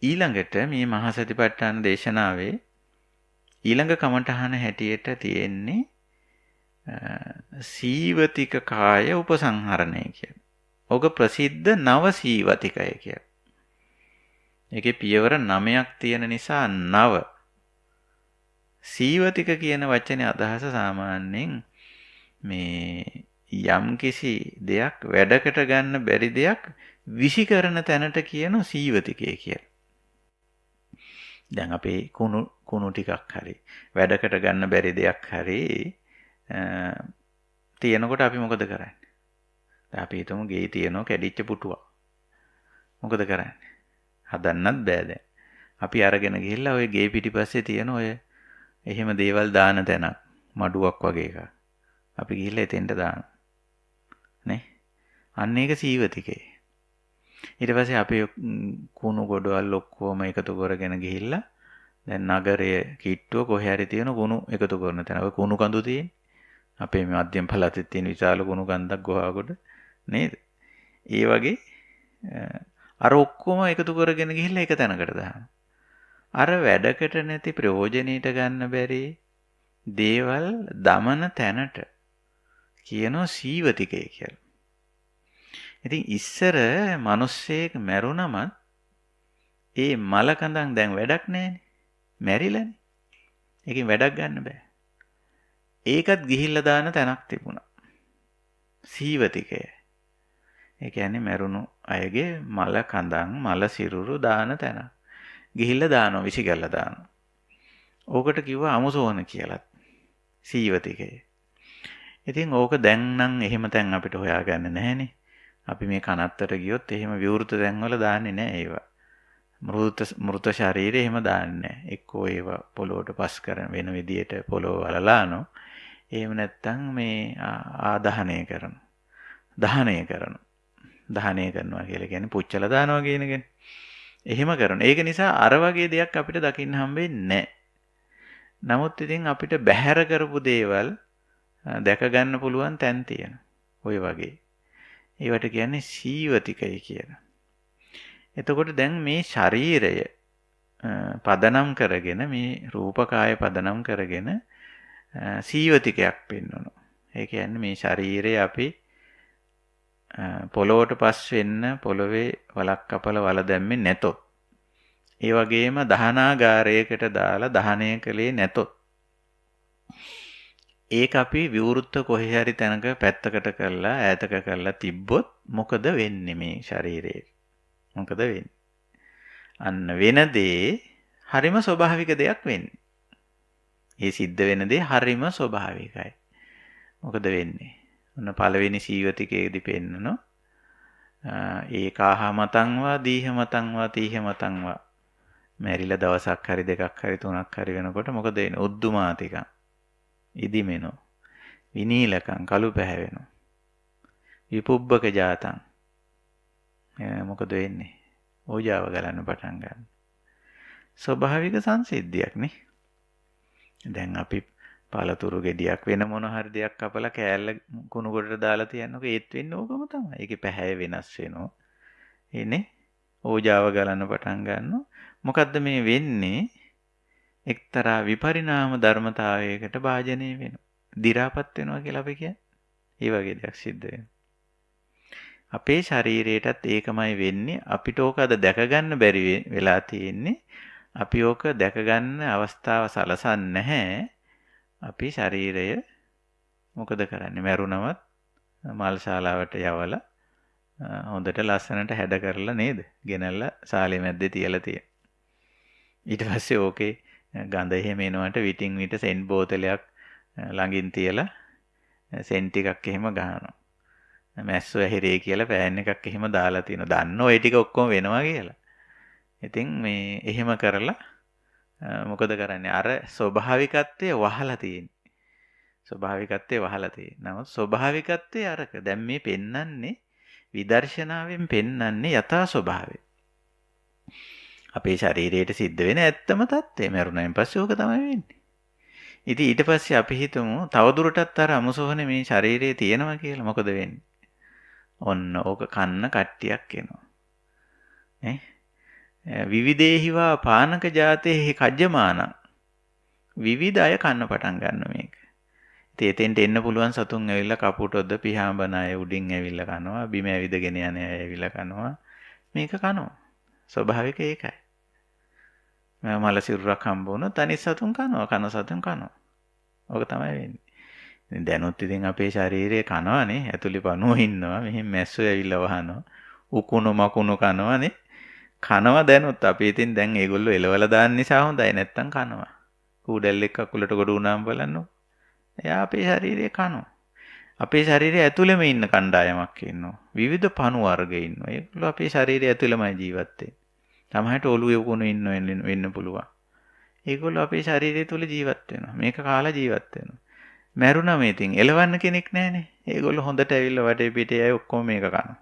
S1: ඊළඟට මේ මහා සතිපට්ඨාන දේශනාවේ ඊළඟ කමඨහන හැටියට තියෙන්නේ සීවතික කාය උපසංහරණය කියලා. ඕක ප්‍රසිද්ධ නව සීවතිකය කියලා. ඒකේ පියවර 9ක් තියෙන නිසා නව. සීවතික කියන වචනේ අදහස සාමාන්‍යයෙන් මේ යම්කිසි දෙයක් වැඩකට ගන්න බැරි දෙයක් විසි කරන තැනට කියන සීවතිකය කියලා. දැන් අපේ කුණු ටිකක් හරි වැඩකට ගන්න බැරි දෙයක් හරි තියෙනකොට අපි මොකද කරන්නේ? දැන් අපි හිතමු ගේ තියෙනවා කැඩිච්ච පුටුවක්. මොකද කරන්නේ? හදන්නත් බෑ දැන්. අපි අරගෙන ගිහිල්ලා ওই ගේ පිටිපස්සේ තියෙන ඔය එහෙම දේවල් දාන තැනක් මඩුවක් වගේ එකක්. අපි ගිහිල්ලා එතෙන්ට දානවා. නේ? අන්න ඒක සීවතිකේ. ඊට පස්සේ අපි කුණු ගොඩවල් ඔක්කොම එකතු කරගෙන ගිහිල්ලා දැන් නගරයේ කිට්ටුව කොහේ හරි තියෙන කුණු එකතු කරන තැන. ඔය කුණු කඳු තියෙන්නේ. අපේ මේ මධ්‍යම පළාතේ තියෙන විශාල කුණු කන්දක් ගොහාගොඩ නේද? ඒ වගේ අර ඔක්කොම එකතු කරගෙන ගිහිල්ලා එක තැනකට දානවා. අර වැඩකට නැති ප්‍රයෝජනෙට ගන්න බැරි දේවල් දමන තැනට කියනවා සීවතිකය කියලා. ඉතින් ඉස්සර මිනිස්සෙක් මැරුණමත් ඒ මල කඳන් දැන් වැඩක් නැහැනේ. මැරිලානේ. ඒකෙන් වැඩක් ගන්න බෑ. ඒකත් ගිහිල්ලා දාන තැනක් තිබුණා. සීවතිකය. ඒ කියන්නේ මැරුණු අයගේ මල කඳන් මල සිරුරු දාන තැන. ගිහිල්ලා දානවා විසිකල්ලා දානවා. ඕකට කිව්වා අමුසෝන කියලා. සීවතිකය. ඉතින් ඕක දැන් නම් එහෙම තැන් අපිට හොයාගන්න නැහැනේ. අපි මේ කනත්තට ගියොත් එහෙම විවෘත තැන්වල දාන්නේ නැහැ ඒවා. මෘත ශරීරය එහෙම දාන්නේ නැහැ. එක්කෝ ඒවා පොළොවට පස් කරන වෙන විදියට පොළොව වලලානෝ. එහෙම නැත්නම් මේ ආදාහනය කරනවා. දහනය කරනවා. දහනය කරනවා කියලා කියන්නේ පුච්චලා දානවා කියන එකනේ. එහෙම කරනවා. ඒක නිසා අර වගේ දෙයක් අපිට දකින්න හම්බෙන්නේ නැහැ. නමුත් ඉතින් අපිට බැහැර කරපු දේවල් දැක ගන්න පුළුවන් තැන් තියෙනවා. ওই වගේ. ඒවට කියන්නේ සීවතිකය කියලා. එතකොට දැන් මේ ශරීරය පදනම් කරගෙන මේ රූපකාය පදනම් කරගෙන සීවතිකයක් පෙන්වනවා. ඒ කියන්නේ මේ ශරීරය අපි පොළොවට පස් වෙන්න පොළොවේ වලක් කපලා වල දැම්මේ නැතොත්, ඒ වගේම දහනාගාරයකට දාලා දහනය කළේ නැතොත්, ඒක අපි විවෘත කොහේ හරි තැනක පැත්තකට කරලා ඈතක කරලා තිබ්බොත් මොකද වෙන්නේ මේ ශරීරයේ? මොකද වෙන්නේ? අන්න වෙන දේ හරිම ස්වභාවික දෙයක් වෙන්නේ. ඒ සිද්ධ වෙන දේ හරිම ස්වභාවිකයි. මොකද වෙන්නේ? ඔන්න පළවෙනි සීවතිකයේදී පෙන්නනවා. ඒකාහ මතංවා දීහ මතංවා තීහ මතංවා මැරිලා දවසක් හරි දෙකක් හරි තුනක් හරි වෙනකොට මොකද වෙන්නේ? උද්දුමාතිකං ඉදිමෙනෝ විනීලකං කළු පැහැවෙනෝ විපුබ්බක ජාතං මොකද වෙන්නේ? ඕජාව ගලන්න පටන් ගන්න. ස්වභාවික සංසිද්ධියක් නේ. දැන් අපි පළතුරු ගෙඩියක් වෙන මොන හරි දෙයක් කපලා කෑල්ල කුණු ගොඩට දාලා තියන්නකො ඒත් වෙන්නේ ඕකම තමයි. ඒකේ පැහැය වෙනස් වෙනවා. එනේ ඕජාව ගලන්න පටන් ගන්නවා. මොකද්ද මේ වෙන්නේ? එක්තරා විපරිණාම ධර්මතාවයකට භාජනය වෙනවා. දි รา පත් වෙනවා කියලා අපි කියන්නේ. ඒ වගේ දෙයක් සිද්ධ වෙනවා. අපේ ශරීරයටත් ඒකමයි වෙන්නේ. අපිට ඕක අද දැක ගන්න බැරි වෙලා තියෙන්නේ. අපි ඕක දැක ගන්න අවස්ථාව සලසන්නේ නැහැ. අපි ශරීරය මොකද කරන්නේ? මැරුණමත් මල් ශාලාවට යවලා හොඳට ලස්සනට හැඩ කරලා නේද? ගෙනල්ලා ශාලේ මැද්දේ තියලා තියෙන. ඊට පස්සේ ඕකේ ගඳ එහෙම එනවට විටින් විට සෙන් බෝතලයක් ළඟින් තියලා සෙන් ටිකක් එහෙම ගහනවා. මැස්සෝ ඇහිරේ කියලා පෑන් එකක් එහෙම දාලා තිනවා. දන්න ඔය ටික ඔක්කොම වෙනවා කියලා. ඉතින් මේ එහෙම කරලා මොකද කරන්නේ? අර ස්වභාවිකත්වය වහලා තියෙන්නේ. ස්වභාවිකත්වය වහලා තියෙන්නේ. නමුත් ස්වභාවිකත්වය අරක. දැන් මේ පෙන්නන්නේ විදර්ශනාවෙන් පෙන්නන්නේ යථා ස්වභාවය. අපේ ශරීරයට සිද්ධ වෙන ඇත්තම தත්ත්වය. මරුණයින් පස්සේ ඕක තමයි වෙන්නේ. ඉතින් ඊට පස්සේ අපි හිතමු තවදුරටත් අර අමුසොහනේ මේ ශරීරයේ තියෙනවා කියලා. මොකද වෙන්නේ? ඔන්න ඕක කන්න කට්ටියක් එනවා. නේ? විවිධේහිවා පානක ජාතේහි කජ්ජමානං. විවිධ අය කන්න පටන් ගන්න මේක. ඉතින් එතෙන්ට එන්න පුළුවන් සතුන් ඇවිල්ලා කපුටොද්ද පිහාඹන අය උඩින් ඇවිල්ලා කනවා. බිම ඇවිදගෙන යන අය ඇවිල්ලා කනවා. මේක කනවා. ස්වභාවික ඒකයි. මල සිරුරක් හම්බ වුණොත් අනිත් සතුන් කනවා. කන සතුන් කනවා. ඕක තමයි වෙන්නේ. ඉතින් දැනුත් ඉතින් අපේ ශරීරයේ කනවානේ. ඇතුලේ පණුව ඉන්නවා. මෙහෙන් මැස්සෝ ඇවිල්ලා වහනවා. උකුණු මකුණු කනවානේ. කනවා දැනුත් අපි ඉතින් දැන් ඒගොල්ලෝ එලවලා දාන්න නිසා හොඳයි. නැත්තම් කනවා. කූඩැල්ලෙක් අකුලට ගොඩ වුණාම බලන්නකො. එයා අපේ ශරීරයේ කනවා. අපේ ශරීරය ඇතුළෙම ඉන්න කණ්ඩායමක් ඉන්නවා. විවිධ පණු වර්ග ඉන්නවා. ඒගොල්ලෝ අපේ ශරීරය ඇතුළෙමයි ජීවත් වෙන්නේ. සමහරට ඔළුවේ උකුණු වෙන්න පුළුවන්. ඒගොල්ලෝ අපේ ශරීරය තුල ජීවත් වෙනවා. මේක කාලා ජීවත් වෙනවා. මැරුණම ඉතින් එලවන්න කෙනෙක් නැහනේ. ඒගොල්ලෝ හොඳට ඇවිල්ලා වටේ පිටේ අය ඔක්කොම මේක කනවා.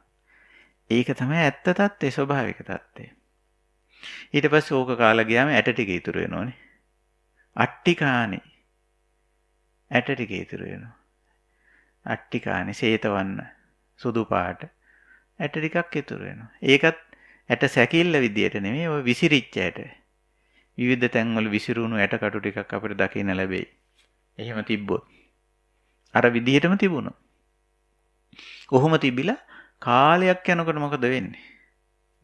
S1: ඒක තමයි ඇත්ත தත්ත්වය, ස්වභාවික தත්ත්වය. ඊට පස්සේ ඕක කාලා ගියාම ඇට ටික ඉතුරු වෙනෝනේ. අට්ටිකානේ. ඇට ටික ඉතුරු වෙනවා. අට්ටිකානේ සේතවන්න සුදු පාට ඇට ටිකක් ඉතුරු වෙනවා. ඒකත් ඇට සැකිල්ල විදියට නෙමෙයි, ඔය විසිරිච්ච ඇට. විවිධ තැන්වල විසිරුණු ඇට කටු ටිකක් අපිට දකින්න ලැබෙයි. එහෙම තිබ්බොත් අර විදිහටම තිබුණා. කොහොම තිබිලා කාලයක් යනකොට මොකද වෙන්නේ?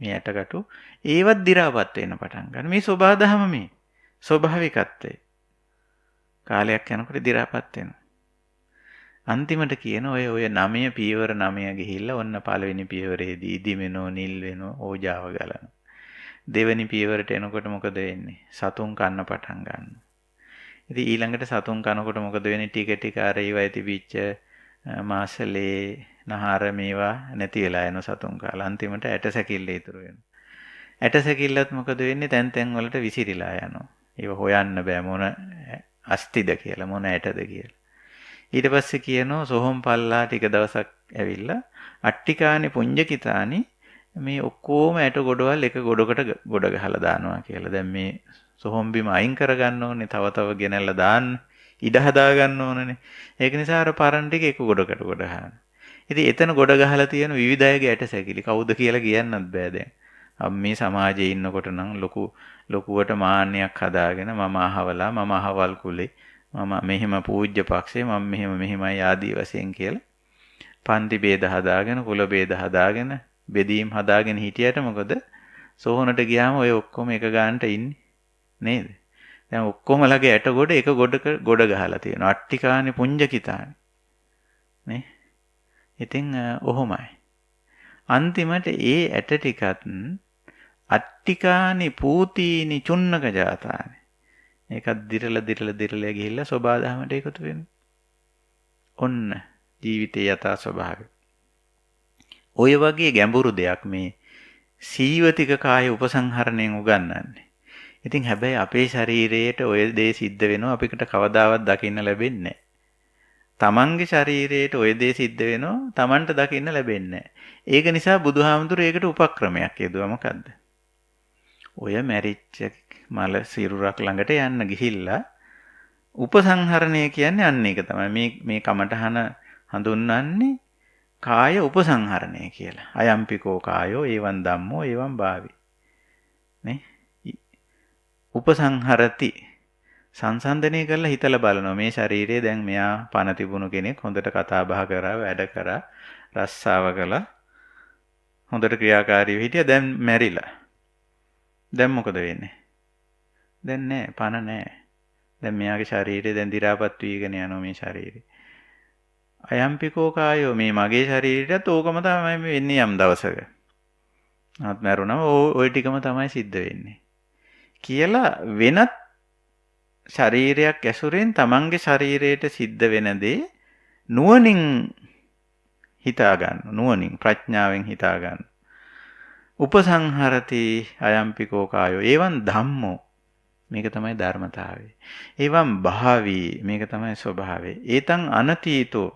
S1: මේ ඇටකටු ඒවත් දි รา පත් වෙන්න පටන් ගන්න. මේ සබහාදහම මේ ස්වභාවිකත්වය. කාලයක් යනකොට දි รา පත් වෙනවා. අන්තිමට කියන ඔය 9 පියවර 9 ගිහිල්ලා ඔන්න පළවෙනි පියවරේදී ඉදිමෙනෝ නිල් වෙනෝ ඕජාව ගලනවා. දෙවෙනි පියවරට එනකොට මොකද වෙන්නේ? සතුන් කන්න පටන් ගන්නවා. ඉතින් ඊළඟට සතුන් කනකොට මොකද වෙන්නේ? ටික ටික අර ඒවයි තිබිච්ච මාසලේ නහර මේවා නැති වෙලා යන සතුන් කාලා අන්තිමට ඇට සැකිල්ල ඉතුරු වෙනවා. ඇට සැකිල්ලත් මොකද වෙන්නේ? තැන් තැන් වලට විසිරිලා යනවා. ඒව හොයන්න බෑ මොන අස්තිද කියලා, මොන ඇටද කියලා. ඊට පස්සේ කියනවා සොහොන් පල්ලා ටික දවසක් ඇවිල්ලා අට්ටිකානේ පුඤ්ජකිතානි මේ ඔක්කොම ඇට ගොඩවල් එක ගොඩකට ගොඩ ගහලා දානවා කියලා. දැන් මේ සොහොන් බිම අයින් කරගන්න ඕනේ, තව තව ගෙනල්ලා දාන්න, ඉඩ හදා ගන්න ඕනනේ. ඒක නිසා අර පරණ ටික එක ගොඩකට ගොඩ ගහනවා. ඉතින් එතන ගොඩ ගහලා තියෙන විවිධ අයගේ ඇට සැකිලි කවුද කියලා කියන්නත් බෑ දැන්. අපි මේ සමාජයේ ඉන්නකොට නම් ලොකුවට මාන්නයක් හදාගෙන මම අහවලා, මම අහවල් කුලේ, මම මෙහෙම පූජ්‍ය පක්ෂේ, මම මෙහෙමයි ආදී වශයෙන් කියලා පන්ති ભેද හදාගෙන කුල ભેද හදාගෙන බෙදීම් හදාගෙන හිටියට මොකද සෝහනට ගියාම ඔය ඔක්කොම එක ගානට ඉන්නේ නේද? දැන් ඔක්කොමලගේ ඇට ගොඩ එක ගොඩක ගොඩ ගහලා තියෙනවා. අට්ටිකානේ පුඤ්ජකිතානේ. නේ? ඉතින් ඔහොමයි. අන්තිමට ඒ ඇට ටිකත් අට්ටිකානි පූතීනි චුන්නක ජාතානි. ඒකත් දිරලා ගිහිල්ලා සබාධමයට එකතු වෙනවා. ඔන්න ජීවිතයේ යථා ස්වභාවය. ඔය වගේ ගැඹුරු දෙයක් මේ සීවතික කාය උපසංහරණයෙන් උගන්වන්නේ. ඉතින් හැබැයි අපේ ශරීරයට ඔය දේ සිද්ධ වෙනවා අපිට කවදාවත් දකින්න ලැබෙන්නේ නැහැ. තමන්ගේ ශරීරයට ඔය දේ සිද්ධ වෙනවා තමන්ට දකින්න ලැබෙන්නේ නැහැ. ඒක නිසා බුදුහාමුදුරේ ඒකට උපක්‍රමයක් යෙදුවා. මොකද්ද? ඔය මැරිච්ච මල සිරුරක් ළඟට යන්න ගිහිල්ලා උපසංහරණය කියන්නේ අන්න ඒක තමයි. මේ කමඨහන හඳුන්වන්නේ කාය උපසංහරණය කියලා. අයම්පිකෝ කායෝ ඒවං ධම්මෝ ඒවං භාවි. නේ? උපසංහරති සංසන්දනය කරලා හිතලා බලනවා මේ ශරීරයේ දැන් මෙයා පණ තිබුණු කෙනෙක් හොඳට කතා බහ කරා වැඩ කරා රස්සාව කළා හොඳට ක්‍රියාකාරීව හිටියා දැන් මැරිලා. දැන් මොකද වෙන්නේ? දැන් නෑ පණ නෑ. දැන් මෙයාගේ ශරීරය දැන් දි รา පත් වීගෙන යනවා මේ ශරීරය. අයම්පිකෝ කායෝ මේ මගේ ශරීරයටත් ඕකම තමයි වෙන්නේ යම් දවසක. ආත් මැරුණම ওই ටිකම තමයි සිද්ධ වෙන්නේ. කියලා වෙනත් ශරීරයක් ඇසුරෙන් තමන්ගේ ශරීරයට සිද්ධ වෙන දේ නුවණින් හිතා ගන්න. නුවණින් ප්‍රඥාවෙන් හිතා ගන්න. උපසංහරති අයම්පිකෝ කායෝ ඒවං ධම්මෝ මේක තමයි ධර්මතාවය. ඒවං භාවී මේක තමයි ස්වභාවය. ඒතං අනතීතෝ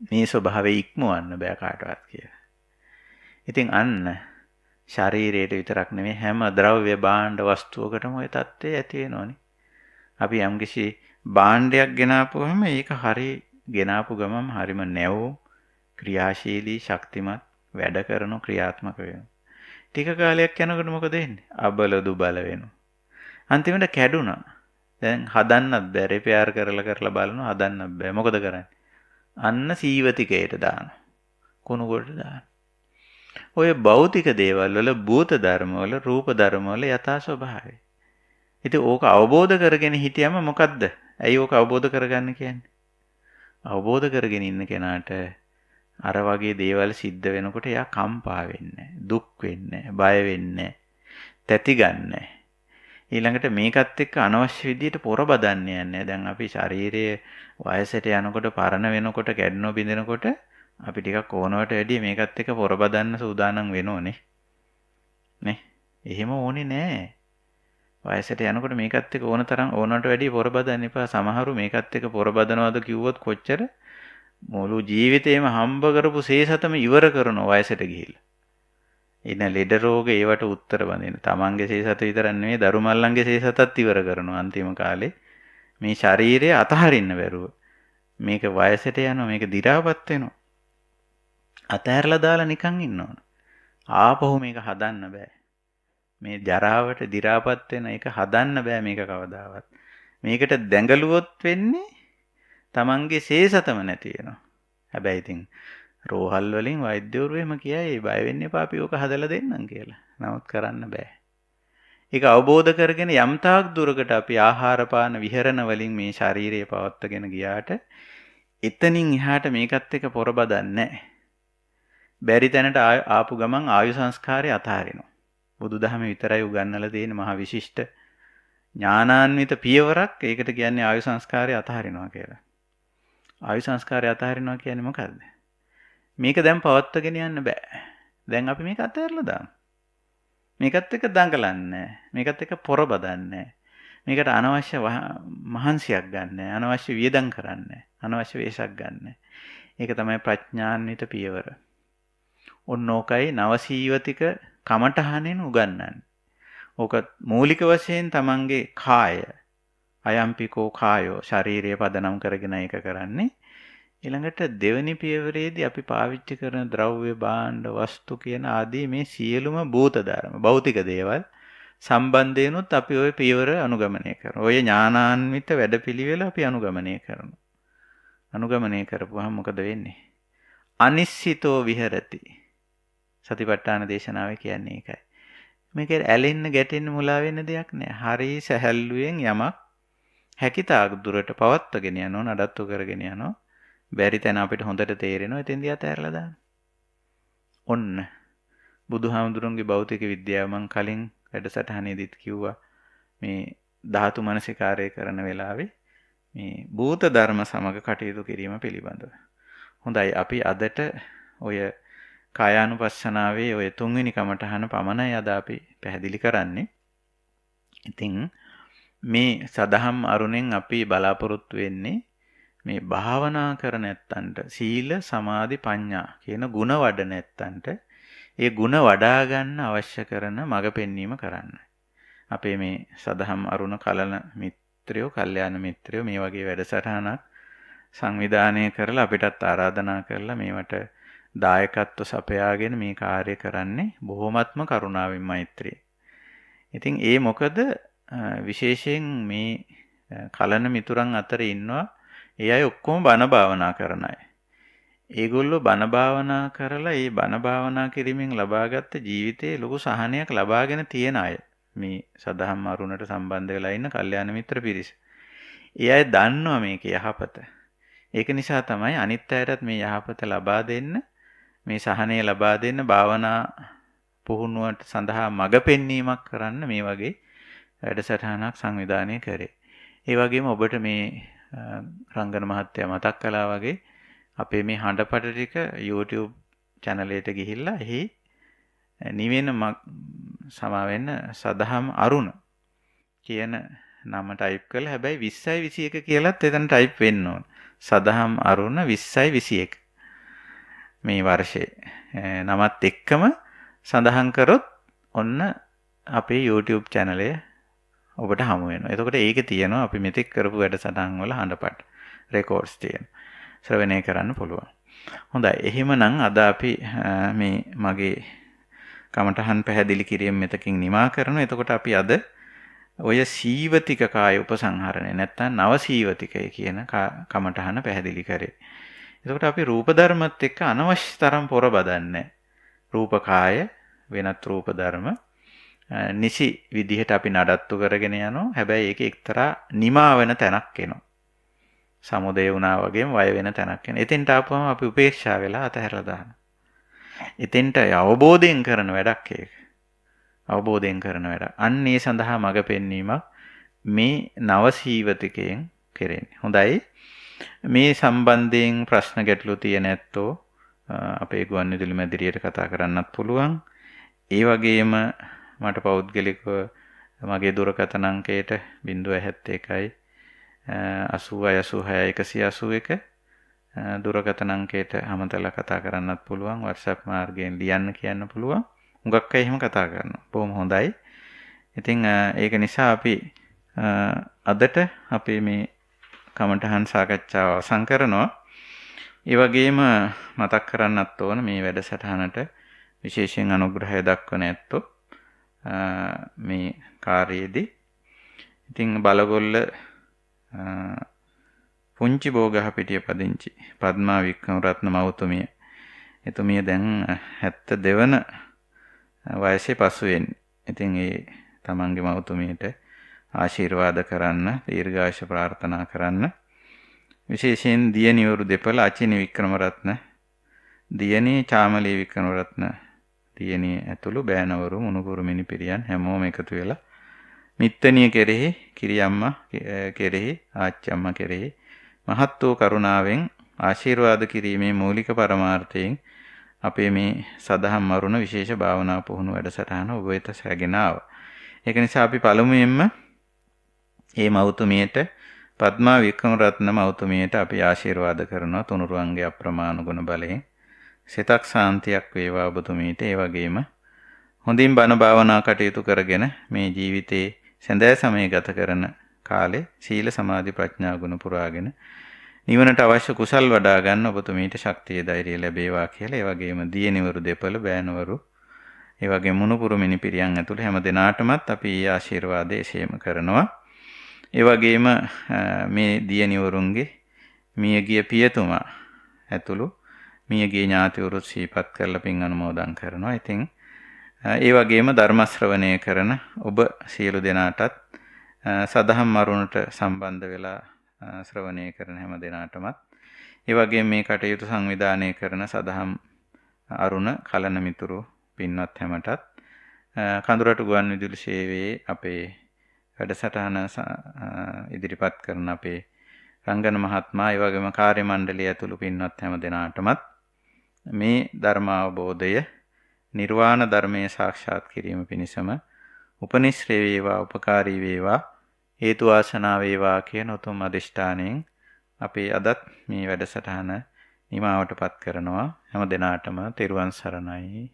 S1: මේ ස්වභාවය ඉක්මවන්න බෑ කාටවත් කියලා. ඉතින් අන්න ශරීරයට විතරක් නෙමෙයි හැම ද්‍රව්‍ය භාණ්ඩ වස්තුවකටම ওই தත්ත්වය ඇති වෙනෝනේ. අපි යම්කිසි භාණ්ඩයක් ගෙනාපුවම ඒක හරි ගෙනාපු ගමන් හරිම නැවුම් ක්‍රියාශීලී ශක්තිමත් වැඩ කරන ක්‍රියාත්මක වෙනවා. ටික කාලයක් යනකොට මොකද වෙන්නේ? අබල දුබල වෙනවා. අන්තිමට කැඩුනා. දැන් හදන්නත් බෑ. රිපෙයාර් කරලා බලනවා හදන්නත් බෑ. මොකද කරන්නේ? අන්න සීවතිකයට දානවා. කුණු කොට දානවා. ඔය භෞතික දේවල් වල භූත ධර්ම වල රූප ධර්ම වල යථා ස්වභාවය. ඉතින් ඕක අවබෝධ කරගෙන හිටියම මොකද්ද? ඇයි ඕක අවබෝධ කරගන්න කියන්නේ? අවබෝධ කරගෙන ඉන්න කෙනාට අර වගේ දේවල් සිද්ධ වෙනකොට එයා කම්පා වෙන්නේ නැහැ, දුක් වෙන්නේ නැහැ, බය වෙන්නේ නැහැ, තැති ගන්නෑ. ඊළඟට මේකත් එක්ක අනවශ්‍ය විදියට පොර බදන්නේ නැහැ. දැන් අපි ශරීරයේ වයසට යනකොට පරණ වෙනකොට කැඩෙනව බිඳෙනකොට අපි ටිකක් ඕනවට වැඩිය මේකත් එක්ක පොර බදන්න සූදානම් වෙනෝනේ. නේ? එහෙම ඕනේ නෑ. වයසට යනකොට මේකත් එක්ක ඕනට වැඩිය පොර බදන්න එපා. සමහරු මේකත් එක්ක පොර බදනවද කිව්වොත් කොච්චර මුළු ජීවිතේම හම්බ කරපු සේසතම ඉවර කරනවා වයසට ගිහිල්ලා. එන ලෙඩ රෝග ඒවට උත්තර බඳින. තමන්ගේ සේසත විතරක් නෙමෙයි දරු මල්ලන්ගේ සේසතත් ඉවර කරනවා අන්තිම කාලේ. මේ ශරීරය අතහරින්න බැරුව. මේක වයසට යනවා මේක දි รา පත් වෙනවා. අතහැරලා දාලා නිකන් ඉන්න ඕන. ආපහු මේක හදන්න බෑ. මේ ජරාවට දි รา පත් වෙන එක හදන්න බෑ මේක කවදාවත්. මේකට දැඟලුවොත් වෙන්නේ තමන්ගේ සේසතම නැති වෙනවා. හැබැයි ඉතින් රෝහල් වලින් වෛද්‍යවරු එහෙම කියයි බය වෙන්න එපා අපි ඕක හදලා දෙන්නම් කියලා. නමුත් කරන්න බෑ. ඒක අවබෝධ කරගෙන යම් තාක් දුරකට අපි ආහාර පාන විහරණ වලින් මේ ශාරීරිය පවත්වාගෙන ගියාට එතනින් එහාට මේකත් එක්ක පොර බදන්නේ නැහැ. බැරි තැනට ආපු ගමන් ආයු සංස්කාරය අතහරිනවා. බුදුදහම විතරයි උගන්වලා තියෙන මහා විශිෂ්ට ඥානාන්විත පියවරක්. ඒකට කියන්නේ ආයු සංස්කාරය අතහරිනවා කියලා. ආයු සංස්කාරය අතහරිනවා කියන්නේ මොකද්ද? මේක දැන් පවත්වාගෙන යන්න බෑ. දැන් අපි මේක අතහැරලා දාමු. මේකත් එක්ක දඟලන්නේ. මේකත් එක්ක පොර බදන්නේ. මේකට අනවශ්‍ය මහන්සියක් ගන්න. අනවශ්‍ය වියදම් කරන්නේ. අනවශ්‍ය වේශයක් ගන්න. ඒක තමයි ප්‍රඥාන්විත පියවර. ඔන්නෝකයි නවසීවතික කමඨහනෙන් උගන්වන්නේ. ඕක මූලික වශයෙන් තමන්ගේ කාය අයම්පිකෝ කායෝ ශාරීරිය පදනම් කරගෙන ඒක කරන්නේ. ඊළඟට දෙවෙනි පියවරේදී අපි පාවිච්චි කරන ද්‍රව්‍ය භාණ්ඩ වස්තු කියන ආදී මේ සියලුම භූත ධර්ම භෞතික දේවල් සම්බන්ධයෙන්ුත් අපි ওই පියවර අනුගමනය කරනවා. ওই ඥානාන්විත වැඩපිළිවෙල අපි අනුගමනය කරනවා. අනුගමනය කරපුවහම මොකද වෙන්නේ? අනිශ්චිතෝ විහෙරති. සතිපට්ඨාන දේශනාවේ කියන්නේ ඒකයි. මේක ඇලෙන්න ගැටෙන්න මුලා වෙන්න දෙයක් නෑ. හරි සැහැල්ලුවෙන් යමක් හැකිතාක් දුරට පවත්වාගෙන යනවා, නඩත්තු කරගෙන යනවා. බැරි තැන අපිට හොඳට තේරෙනවා. එතෙන්දී අතහැරලා දාන්න. ඔන්න බුදුහාමුදුරන්ගේ භෞතික විද්‍යාව මං කලින් වැඩසටහනේදීත් කිව්වා මේ ධාතු මනසිකාරය කරන වෙලාවේ මේ භූත ධර්ම සමග කටයුතු කිරීම පිළිබඳව. හොඳයි අපි අදට ඔය කායානුපස්සනාවේ ඔය තුන්වෙනි කමඨහන පමණයි අද අපි පැහැදිලි කරන්නේ. ඉතින් මේ සදහම් අරුණෙන් අපි බලාපොරොත්තු වෙන්නේ මේ භාවනා කර නැත්තන්ට සීල සමාධි ප්‍රඥා කියන ಗುಣ වඩ නැත්තන්ට ඒ ಗುಣ වඩා ගන්න අවශ්‍ය කරන මඟ පෙන්වීම කරන්න. අපේ මේ සදහම් අරුණ කලන මිත්‍රයෝ, කල්යාණ මිත්‍රයෝ මේ වගේ වැඩසටහනක් සංවිධානය කරලා අපිටත් ආරාධනා කරලා මේවට දායකත්ව සපයාගෙන මේ කාර්ය කරන්නේ බොහොමත්ම කරුණාවෙන් මෛත්‍රිය. ඉතින් ඒ මොකද විශේෂයෙන් මේ කලන මිතුරන් අතර ඉන්නවා ඒ අය ඔක්කොම බණ භාවනා කරන අය. ඒගොල්ලෝ බණ භාවනා කරලා ඒ බණ භාවනා කිරීමෙන් ලබාගත් ජීවිතයේ ලොකු සහනයක් ලබාගෙන තියෙන අය. මේ සදහම් අරුණට සම්බන්ධ වෙලා ඉන්න කල්යාණ මිත්‍ර පිරිස. ඒ අය දන්නවා මේක යහපත. ඒක නිසා තමයි අනිත් අයටත් මේ යහපත ලබා දෙන්න, මේ සහනය ලබා දෙන්න භාවනා පුහුණුවට සඳහා මඟ පෙන්වීමක් කරන්න මේ වගේ වැඩසටහනක් සංවිධානය කරේ. ඒ වගේම ඔබට මේ රංගන මහත්තයා මතක් කළා වගේ අපේ මේ හඬපට ටික YouTube channel එකට ගිහිල්ලා එහි නිවෙන සමාවෙන්න සදහම් අරුණ කියන නම ටයිප් කරලා හැබැයි 20යි 21 කියලාත් එතන ටයිප් වෙන්න ඕන. සදහම් අරුණ 20යි 21 මේ වර්ෂයේ නමත් එක්කම සඳහන් කරොත් ඔන්න අපේ YouTube channel එක ඔබට හමු වෙනවා. එතකොට ඒකේ තියෙනවා අපි මෙතෙක් කරපු වැඩසටහන් වල හඬපට රෙකෝඩ්ස් තියෙනවා. ශ්‍රවණය කරන්න පුළුවන්. හොඳයි. එහෙමනම් අද අපි මේ මගේ කමඨහන් පැහැදිලි කිරීම මෙතකින් නිමා කරනවා. එතකොට අපි අද ඔය සීවතික කාය උපසංහරණය නැත්නම් නව සීවතිකය කියන කමඨහන පැහැදිලි කරේ. එතකොට අපි රූප ධර්මත් එක්ක අනවශ්‍ය තරම් පොර බදන්නේ. රූප කාය වෙනත් රූප ධර්ම නිසි විදිහට අපි නඩත්තු කරගෙන යනවා. හැබැයි ඒක එක්තරා නිමා වෙන තැනක් එනවා. සමුදය වුණා වගේම වය වෙන තැනක් එනවා. එතෙන්ට ආපුවම අපි උපේක්ෂා වෙලා අතහැරලා දානවා. එතෙන්ට අවබෝධයෙන් කරන වැඩක් ඒක. අවබෝධයෙන් කරන වැඩ. අන්න ඒ සඳහා මඟ පෙන්වීමක් මේ නව සීවතිකයෙන් කෙරෙන්නේ. හොඳයි. මේ සම්බන්ධයෙන් ප්‍රශ්න ගැටලු තියෙන ඇත්තෝ අපේ ගුවන්විදුලි මැදිරියට කතා කරන්නත් පුළුවන්. ඒ වගේම මට පෞද්ගලිකව මගේ දුරකථන අංකයට 071 8066181 දුරකථන අංකයට අමතලා කතා කරන්නත් පුළුවන්. WhatsApp මාර්ගයෙන් ලියන්න කියන්න පුළුවන්. මුගක් අය එහෙම කතා කරනවා. බොහොම හොඳයි. ඉතින් ඒක නිසා අපි අදට අපේ මේ කමඨහන් සාකච්ඡාව අවසන් කරනවා. ඒ වගේම මතක් කරන්නත් ඕන මේ වැඩසටහනට විශේෂයෙන් අනුග්‍රහය දක්වන ඇත්තෝ මේ කාර්යයේදී. ඉතින් බලගොල්ල පුංචි බෝගහපිටිය පදිංචි පද්මා වික්‍රමරත්න මවතුමිය. එතුමිය දැන් 72 වන වයසේ පසු වෙන්නේ. ඉතින් ඒ තමන්ගේ මවතුමියට ආශිර්වාද කරන්න, දීර්ඝායුෂ ප්‍රාර්ථනා කරන්න. විශේෂයෙන් දියණිවරු දෙපළ අචිනි වික්‍රමරත්න, දියණිය චාමලී වික්‍රමරත්න, දියණිය ඇතුළු බෑනවරු මුණුපුරු මිනිපිරියන් හැමෝම එකතු වෙලා මිත්තණිය කෙරෙහි, කිරියම්මා කෙරෙහි, ආච්චම්මා කෙරෙහි මහත් වූ කරුණාවෙන් ආශිර්වාද කිරීමේ මූලික පරමාර්ථයෙන් අපේ මේ සදහම් මරුණ විශේෂ භාවනා පුහුණු වැඩසටහන ඔබ වෙත සැගෙන ආවා. ඒක නිසා අපි පළමුවෙන්ම මේ මෞතුමියට පද්මා වික්‍රමරත්න මෞතුමියට අපි ආශිර්වාද කරනවා තුනුරුවන්ගේ අප්‍රමාණ ගුණ බලයෙන්. සිතක් සාන්තියක් වේවා ඔබතුමීට. ඒ වගේම හොඳින් බණ භාවනා කටයුතු කරගෙන මේ ජීවිතේ සැඳෑ සමය ගත කරන කාලේ සීල සමාධි ප්‍රඥා ගුණ පුරාගෙන නිවනට අවශ්‍ය කුසල් වඩා ගන්න ඔබතුමීට ශක්තිය ධෛර්යය ලැබේවා කියලා. ඒ වගේම දියණිවරු දෙපළ බෑනවරු ඒ වගේම මුණුපුරු මිනිපිරියන් ඇතුළු හැම දෙනාටමත් අපි ආශිර්වාදය එසේම කරනවා. ඒ වගේම මේ දියණිවරුන්ගේ මියගිය පියතුමා ඇතුළු මියගිය ඥාතිවරුත් සිහිපත් කරලා පින් අනුමෝදන් කරනවා. ඉතින් ඒ වගේම ධර්ම ශ්‍රවණය කරන ඔබ සියලු දෙනාටත් සදහම් මරුණට සම්බන්ධ වෙලා ශ්‍රවණය කරන හැම දෙනාටමත් ඒ වගේම මේ කටයුතු සංවිධානය කරන සදහම් අරුණ කලන මිතුරු පින්වත් හැමටත් කඳුරට ගුවන් විදුලි සේවයේ අපේ වැඩසටහන ඉදිරිපත් කරන අපේ රංගන මහත්මයා ඒ වගේම කාර්ය මණ්ඩලය ඇතුළු පින්වත් හැම දෙනාටමත් මේ ධර්ම අවබෝධය නිර්වාණ ධර්මයේ සාක්ෂාත් කිරීම පිණිසම උපනිශ්‍රේ වේවා උපකාරී වේවා හේතු වාසනා වේවා කියන උතුම් අදිෂ්ඨානයෙන් අපි අදත් මේ වැඩසටහන නිමාවටපත් කරනවා. හැම දිනාටම තෙරුවන් සරණයි.